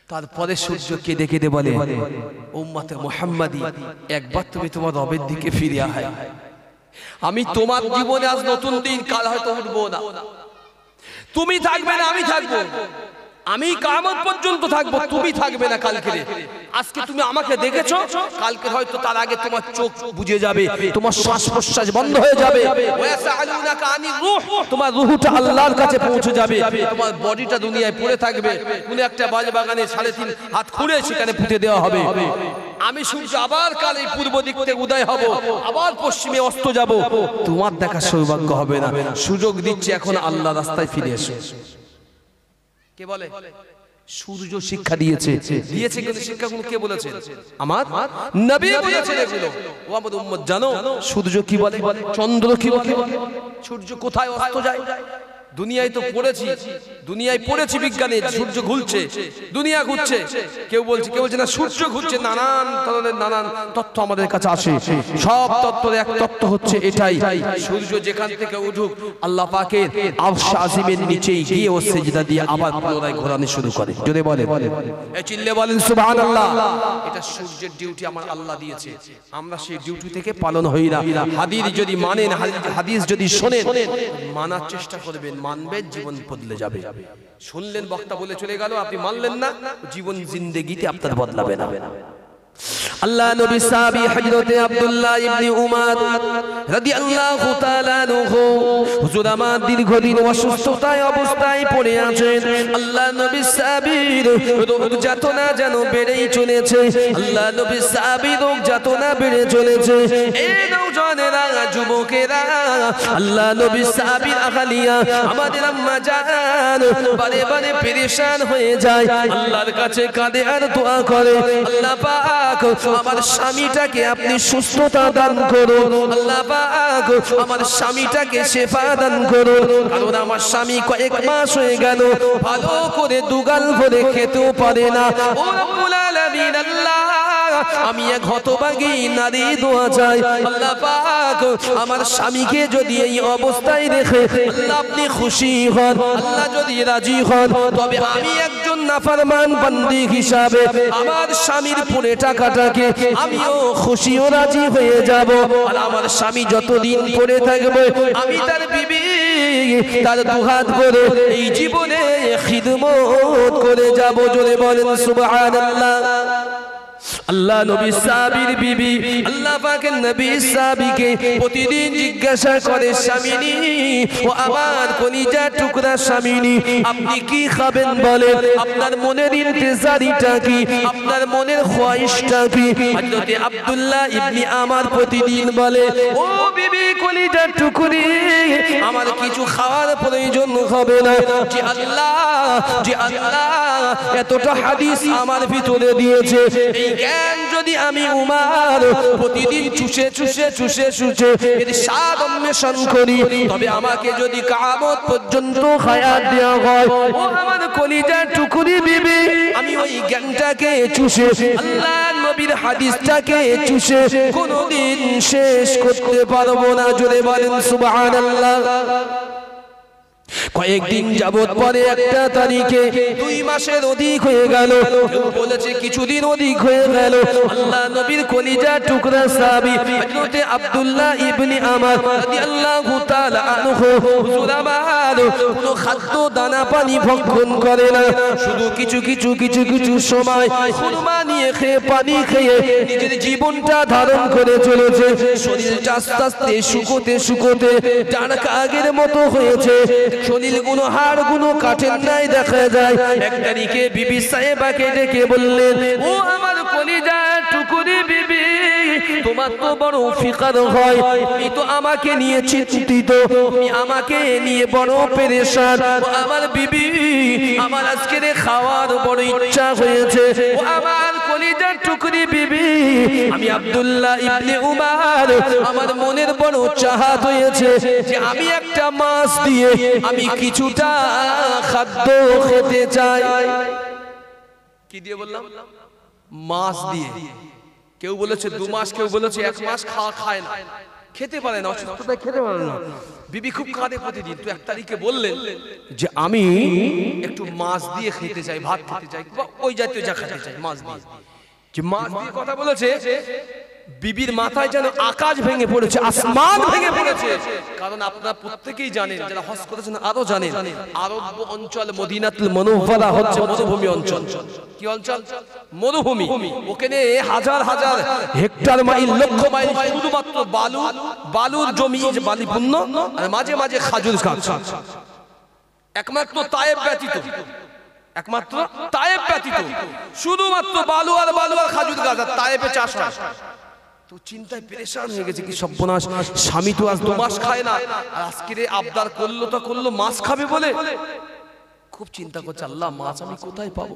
তারপরে সূর্য কেঁদে কেঁদে বলে উম্মতে মুহাম্মাদি, একবার তুমি তোমার রবের দিকে ফিরে আয়, আমি তোমার জীবনে আজ নতুন দিন, কাল হয়তো উঠবো না, তুমি থাকবে না আমি থাকবো, আমি কিয়ামত পর্যন্ত থাকবো, তুমি থাকবে না কালকে। আজকে তুমি আমাকে দেখেছো, কালকে হয়তো তার আগে তোমার চোখ বুজে যাবে, তোমার শ্বাস প্রশ্বাস বন্ধ হয়ে যাবে, ওয়াসালুনাকা আনির রূহ, তোমার রূহটা আল্লাহর কাছে পৌঁছে যাবে, তোমার বডিটা দুনিয়ায় পড়ে থাকবে, কোন একটা বাগানে 3.5 হাত খুঁড়ে সেখানে পুঁতে দেওয়া হবে। আমি সূর্য আবার কাল এই পূর্ব দিক থেকে উদয় হব, আবার পশ্চিমে অস্ত যাব, তোমার দেখা সৌভাগ্য হবে না। সুযোগ দিচ্ছে এখন, আল্লাহ রাস্তায় ফিরে এসো। কে বলে? সূর্য শিক্ষা দিয়েছে, কিন্তু শিক্ষাগুলো কে বলেছে? আমার নবী বলেছেন এগুলো। ও আমার উম্মত জানো সূর্য কি বলে, চন্দ্র কি বলে, সূর্য কোথায় অস্ত যায়? দুনিয়ায় তো পড়েছি বিজ্ঞানে সূর্য ঘুরছে, দুনিয়া ঘুরছে। কেউ বলছে না সূর্য ঘুরছে, নানান ধরনের নানান তথ্য আমাদের কাছে আসে। সব তত্ত্বের এক তত্ত্ব হচ্ছে এটাই, সূর্য যেখান থেকে উঠুক আল্লাহ পাকের আরশ আজিমের নিচেই গিয়ে ও সিজদা দিয়ে আবার পুনরায় ঘোরানো শুরু করে। জোরে বলেন, এই চিল্লে বলেন সুবহানাল্লাহ। এটা সূর্যের ডিউটি আমার আল্লাহ দিয়েছে, আমরা সেই ডিউটি থেকে পালন হই না। হাদিস যদি মানেন, হাদিস যদি শোনেন, মানার চেষ্টা করবেন, মানবেন, জীবন বদলে যাবে। শুনলেন বক্তা বলে চলে গেল, আপনি মানলেন না, জীবন জিন্দেগিতে আপনার বদলাবে না। আল্লাহ নবী সাহাবী হযরতে আব্দুল্লাহ ইবনে উমার রাদিয়াল্লাহু তাআলা আনহু হুজুর আমার দীর্ঘদিন অসুস্থতায় অবস্থায় পড়ে আছেন। আল্লাহ নবী সাহাবীর রোগ যাতনা যেন বেড়েই চলেছে, আল্লাহ নবী সাহাবীর রোগ যাতনা বেড়ে চলেছে। এই নওজওয়ানেরা, যুবকেরা, আল্লাহ নবী সাহাবীর আহলিয়া আমাদের আম্মা জান বারে বারে পেরেশান হয়ে যায়, আল্লাহর কাছে কাঁদে আর দোয়া করে, আল্লাহ পাক আমার স্বামীটাকে আপনি সুস্থতা দান করুন, আল্লাহ পাক আমার স্বামীটাকে শিফা দান করুন, কারণ আমার স্বামী কয়েক মাস হয়ে গেল ভালো করে দুগাল ভরে খেতেও পারে না। ও রব্বুল আলামিন, আল্লাহ আমি এক হতভাগী নারী দোয়া চাই, আল্লাহ পাক আমার স্বামীকে যদি এই অবস্থায় রেখে আল্লাহ আপনি খুশি হন, আল্লাহ যদি রাজি হন, তবে আমি একজন নাফরমান বান্দি হিসাবে আমার স্বামীর পুরে টাকাটাকে আমিও খুশি ও রাজি হয়ে যাব। আর আমার স্বামী যতদিন পড়ে থাকবে আমি তার বিবি, তার দুহাত ভরে এই জীবনে খিদমত করে যাব। জোরে বলেন সুবহানাল্লাহ। আল্লাহ নবী সাহাবীর বিবি আল্লাহ পাকের নবী সাহাবীকে প্রতিদিন জিজ্ঞাসা করে, স্বামীনি ও আমার কলিজার টুকরা স্বামীনি, আপনি কি খাবেন বলেন, আপনার মনের ইন্তেজারিটা কি, আপনার মনের খোয়াইশটা কি? হযরতে আব্দুল্লাহ ইবনে আমার প্রতিদিন বলে, ও বিবি কলিজার টুকরি, আমার কিছু খাওয়ার প্রয়োজন হবে না, যে আল্লাহ এতটা হাদিস আমার ভিতরে দিয়েছে, এই জ্ঞান যদি আমি উমার প্রতিদিন চুষে চুষে চুষে চুষে এর স্বাদ অন্বেষণ করি, তবে আমাকে যদি কিয়ামত পর্যন্ত হায়াত দেওয়া হয়, ও আমার কলিজার টুকরি বিবি, আমি ওই জ্ঞানটাকে চুষে আল্লাহর নবীর হাদিসটাকে চুষে কোনোদিন শেষ করতে পারবো না। জোরে বলেন সুবহানাল্লাহ। কয়েকদিন যাবত পরে একটা তারিখে 2 মাসের অধিক হয়ে গেল, কেউ বলেছে কিছুদিন অধিক হয়ে গেল, আল্লাহ নবীর কলিজার টুকরা সাহাবী হযরতে আব্দুল্লাহ ইবনে আমার রাদিয়াল্লাহু তাআলা আনহু হুজুর আমার কোনো খাদ্য দানা পানি ভক্ষণ করে না, শুধু কিছু সময় খুরমা নিয়ে খেয়ে পানি খেয়ে নিজের জীবনটা ধারণ করে চলেছে। শরীরটা আস্তে আস্তে শুকোতে টানকা আগের মতো হয়েছে, শরীরগুলো হাড়গুলো কাঠের নাই দেখা যায়। এক তারিখে বিবি সাহেবাকে ডেকে বললেন, ও আমার কলিজার টুকরি বিবি, তোমার তো বড় ফিকর হয়, তুমি তো আমাকে নিয়ে চিন্তিত, তুমি আমাকে নিয়ে বড় পেরেশান। ও আমার বিবি, আমার আজকের খাওয়ার বড় ইচ্ছা হয়েছে। ও আমার কলিজার টুকরি বিবি, আমি আব্দুল্লাহ ইবনে উমার, আমার মনের বড় চাহাত হয়েছে যে আমি একটা মাছ দিয়ে আমি কিছুটা খাদ্য খেতে চাই। কি দিয়ে বললাম? মাছ দিয়ে। কেউ বলেছে 2 মাস, কেউ বলেছে 1 মাস খায় না, খেতে পারে না, অসুস্থতায় খেতে পারে না। বিবি খুব কাঁদে প্রতিদিন। তো 1 তারিখে বললেন যে আমি একটু মাছ দিয়ে খেতে চাই, ভাত খেতে চাই, ওই জাতীয় যা খেতে চাই, মাছ দিয়ে। যে মাছ দিয়ে কথা বলেছে, বিবির মাথায় যেন আকাশ ভেঙে পড়েছে, আসমান ভেঙে পড়েছে। কারণ আপনারা প্রত্যেকেই জানেন, যারা হজ করেছেন আরো জানেন, আরব অঞ্চল মদিনাতুল মুনাওয়ারা হচ্ছে মরুভূমি অঞ্চল। কি অঞ্চল? মরুভূমি। ওখানে হাজার হাজার হেক্টর মাইল, লক্ষ মাইল শুধুমাত্র বালুর জমি, বালিপূর্ণ, আর মাঝে মাঝে খাজুর গাছ। একমাত্র তায়েব ব্যতীত শুধুমাত্র বালু আর খাজুর গাছ, আর তায়েবে চাষ হয়। তো চিন্তায় পেরেশান হয়ে গেছে, কি সর্বনাশ, স্বামী তো আজ 2 মাস খায় না, আর আজকে আবদার করলো মাছ খাবে বলে। খুব চিন্তা করছে, আল্লাহ মাছ আমি কোথায় পাবো,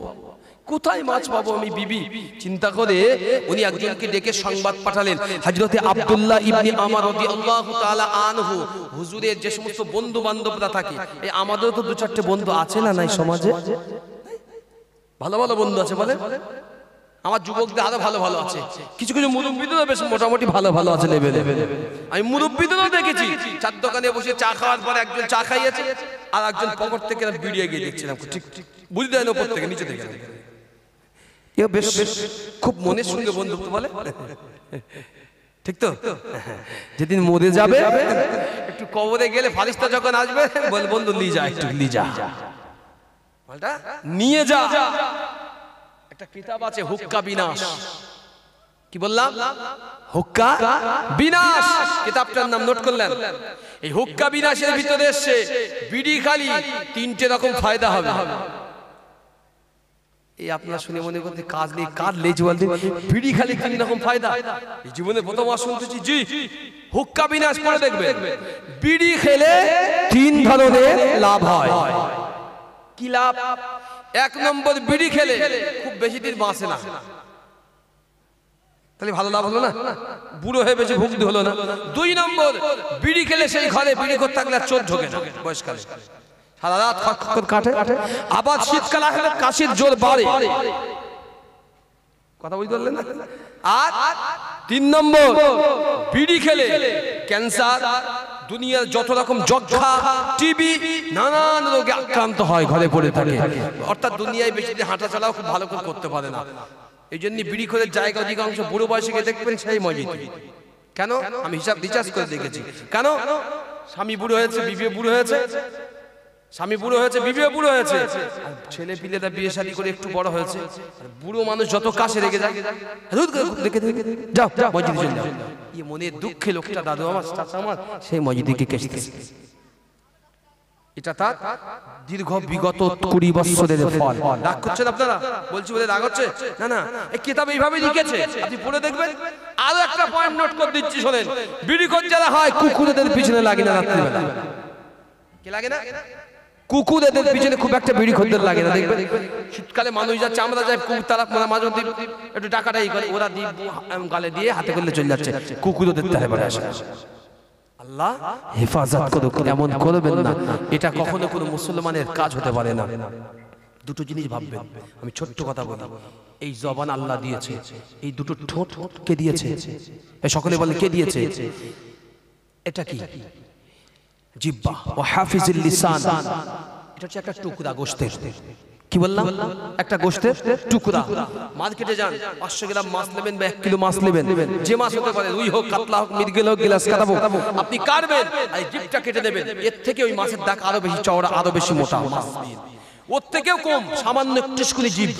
কোথায় মাছ পাবো আমি। বিবি চিন্তা করে উনি একজনকে ডেকে সংবাদ পাঠালেন। হযরতে আব্দুল্লাহ ইবনে আমর রাদিয়াল্লাহু তাআলা আনহু, হুজুরের যে সমস্ত বন্ধু বান্ধবরা থাকে, এই আমাদেরও তো দু চারটে বন্ধু আছে না নাই সমাজে, ভালো ভালো বন্ধু আছে বলে। আমার যুবকদের আরো ভালো ভালো আছে, কিছু কিছু মুরব্বিদেরও বেশ মোটামুটি ভালো ভালো আছে লেভেলে। আমি মুরব্বিদেরও দেখেছি চার দোকানে বসে চা খাওয়ার পরে একজন চা খাইয়েছে আর একজন পকেট থেকে বিড়িয়ে গিয়ে দেখছিলাম, ঠিক বুঝতে দেয় না উপর থেকে নিচে থেকে। বেশ খুব মনের সঙ্গে বন্ধুত্ব বলে, ঠিক তো? যেদিন মরে যাবে একটু কবরে গেলে ফারিস্তা যখন আসবে বলে, বন্ধু নিয়ে যা, একটু নিয়ে যা, মালটা নিয়ে যা। একটা কিতাব আছে হুক্কা বিনাশ, কি বললাম? হুক্কা বিনাশ, কিতাবটার নাম নোট করলেন। এই হুক্কা বিনাশের ভিতরে এসে বিড়ি খালি তিনটে রকম ফায়দা হবে। এই আপনারা শুনে মনে করতে কাজ নেই, কাজ লেজ বলতে বিড়ি খালি তিন রকম ফায়দা। এই জীবনে প্রথম শুনতেছি, জি হুক্কা বিনাশ করে দেখবে, বিড়ি খেলে তিন ধরনের লাভ হয়। কি লাভ? এক নম্বর, বিড়ি খেলে খুব বেশি দিন বাঁচে না, তাহলে ভালো লাভ হলো না, বুড়ো হয়ে বেশি ভুগতে হলো না। দুই নম্বর, বিড়ি খেলে সেই ঘরে বিড়ি করতে থাকলে আর চোর ঢোকে না বয়সকালে, সারা রাত খট কাটে। আবার শীতকাল আসলে কাশির জোর বাড়ে, কথা বুঝতে পারলেন না? আর তিন নম্বর, বিড়ি খেলে ক্যান্সার, দুনিয়ার যত রকম যক্ষা, টিবি, নানান রোগে আক্রান্ত হয়, ঘরে পড়ে থাকে। অর্থাৎ দুনিয়ায় বেশি দিন হাঁটা চলাও খুব ভালো করে করতে পারে না। এই জন্য বিড়ি করে জায়গা অধিকাংশ বুড়ো বয়সে গিয়ে দেখবেন সেই মসজিদ। কেন? আমি হিসাব রিচার্জ করে দেখেছি। কেন? স্বামী বুড়ো হয়েছে, বিবিও বুড়ো হয়েছে, স্বামী বুড়ো হয়েছে, বিবিও বুড়ো হয়েছে, ছেলে পিলেরা বিয়ে শাদী করে একটু বড় হয়েছে। বুড়ো মানুষ যত কাছে রেখে যায়, যাও যাও মসজিদে চলে যাও। এই মনের দুঃখে লোকটা, দাদু আমার, চাচা আমার, সেই মসজিদে গিয়ে কেসতেছে। এটা তার দীর্ঘ বিগত 20 বছরের ফল। রাগ করছেন আপনারা? বলছি বলে রাগ হচ্ছে না? না, এই কিতাব এইভাবে লিখেছে, আপনি পড়ে দেখবেন। আরো একটা পয়েন্ট নোট করে দিচ্ছি, শোনেন। বিড়িখোর যারা হয়, কুকুরদের পিছনে লাগে না রাত্রিবেলা। কি লাগে না? কুকুরদের পিছনে খুব একটা বিড়িখোরদের লাগে না, দেখবেন। শীতকালে মানুষ যাচ্ছে, আমরা যাই, কুকুর তারা মাঝে মধ্যে একটু টাকাটাই করে, ওরা দিয়ে গালে দিয়ে হাতে করলে চলে যাচ্ছে, কুকুরদের তারে বলে আসে। আল্লাহ হেফাজত করুক, এমন করবেন না। এটা কখনো কোনো মুসলমানের কাজ হতে পারে না। দুটো জিনিস ভাববেন। আমি ছোট্ট কথা বলি, এই জবান আল্লাহ দিয়েছে, এই দুটো ঠোঁট কে দিয়েছে? এই সকলে বলে কে দিয়েছে? এটা কি? জিহ্বা ও হাফিজুল লিসান। এটা হচ্ছে একটা টুকরা গোশতের। কি বললাম? একটা গোশতের টুকরা। মার্কেটে যান, 500 গ্রাম মাছ নেবেন বা 1 কিলো মাছ নেবেন, যে মাছ হতে পারে, রুই হোক, কাতলা হোক, মৃগেল হোক, গিলাস কাটাবো, আপনি কাটবেন আর জিভটা কেটে নেবেন। এর থেকে ওই মাছের দাগ আরো বেশি চওড়া, আরো বেশি মোটা, ওর থেকেও কম, সামান্য একটুখানি জিভ।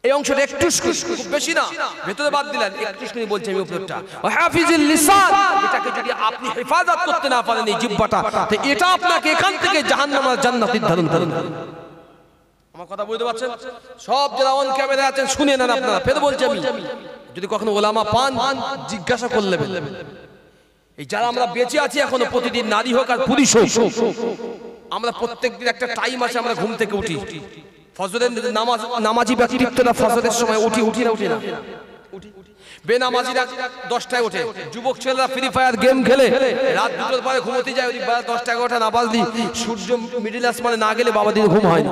এই অংশটা একটুখানি, খুব বেশি না, ভেতরে বাদ দিলেন একটুখানি, বলছি আমি উপরটা। হাফিজুল লিসান, এটাকে যদি আপনি হেফাজত করতে না পারেন, এই জিহ্বাটা, তো এটা আপনাকে এখান থেকে জাহান্নাম আর জান্নাত নির্ধারণ করবে। আমার কথা বুঝতে পারছেন? সব যারা অন ক্যামেরা আছেন শুনে নেন আপনারা, ফের বলছি আমি, যদি কখনো ওলামা পান জিজ্ঞাসা করলে, এই যারা আমরা বেঁচে আছি এখনো, প্রতিদিন নারী হোক আর পুরুষ হোক, আমরা প্রত্যেকদিন একটা টাইম আছে, আমরা ঘুম থেকে উঠি, ফজরের নামাজি ব্যক্তিত্বরা ফজরের সময় উঠি না? বেনামাজিরা 10টায় ওঠে, যুবক ছেলেরা ফ্রি ফায়ার গেম খেলে রাত 2টোর পরে ঘুমোতে যায়, 10টা 11টা না বাজলি সূর্য মিডিল আসমানে না গেলে বাবা দিন ঘুম হয় না।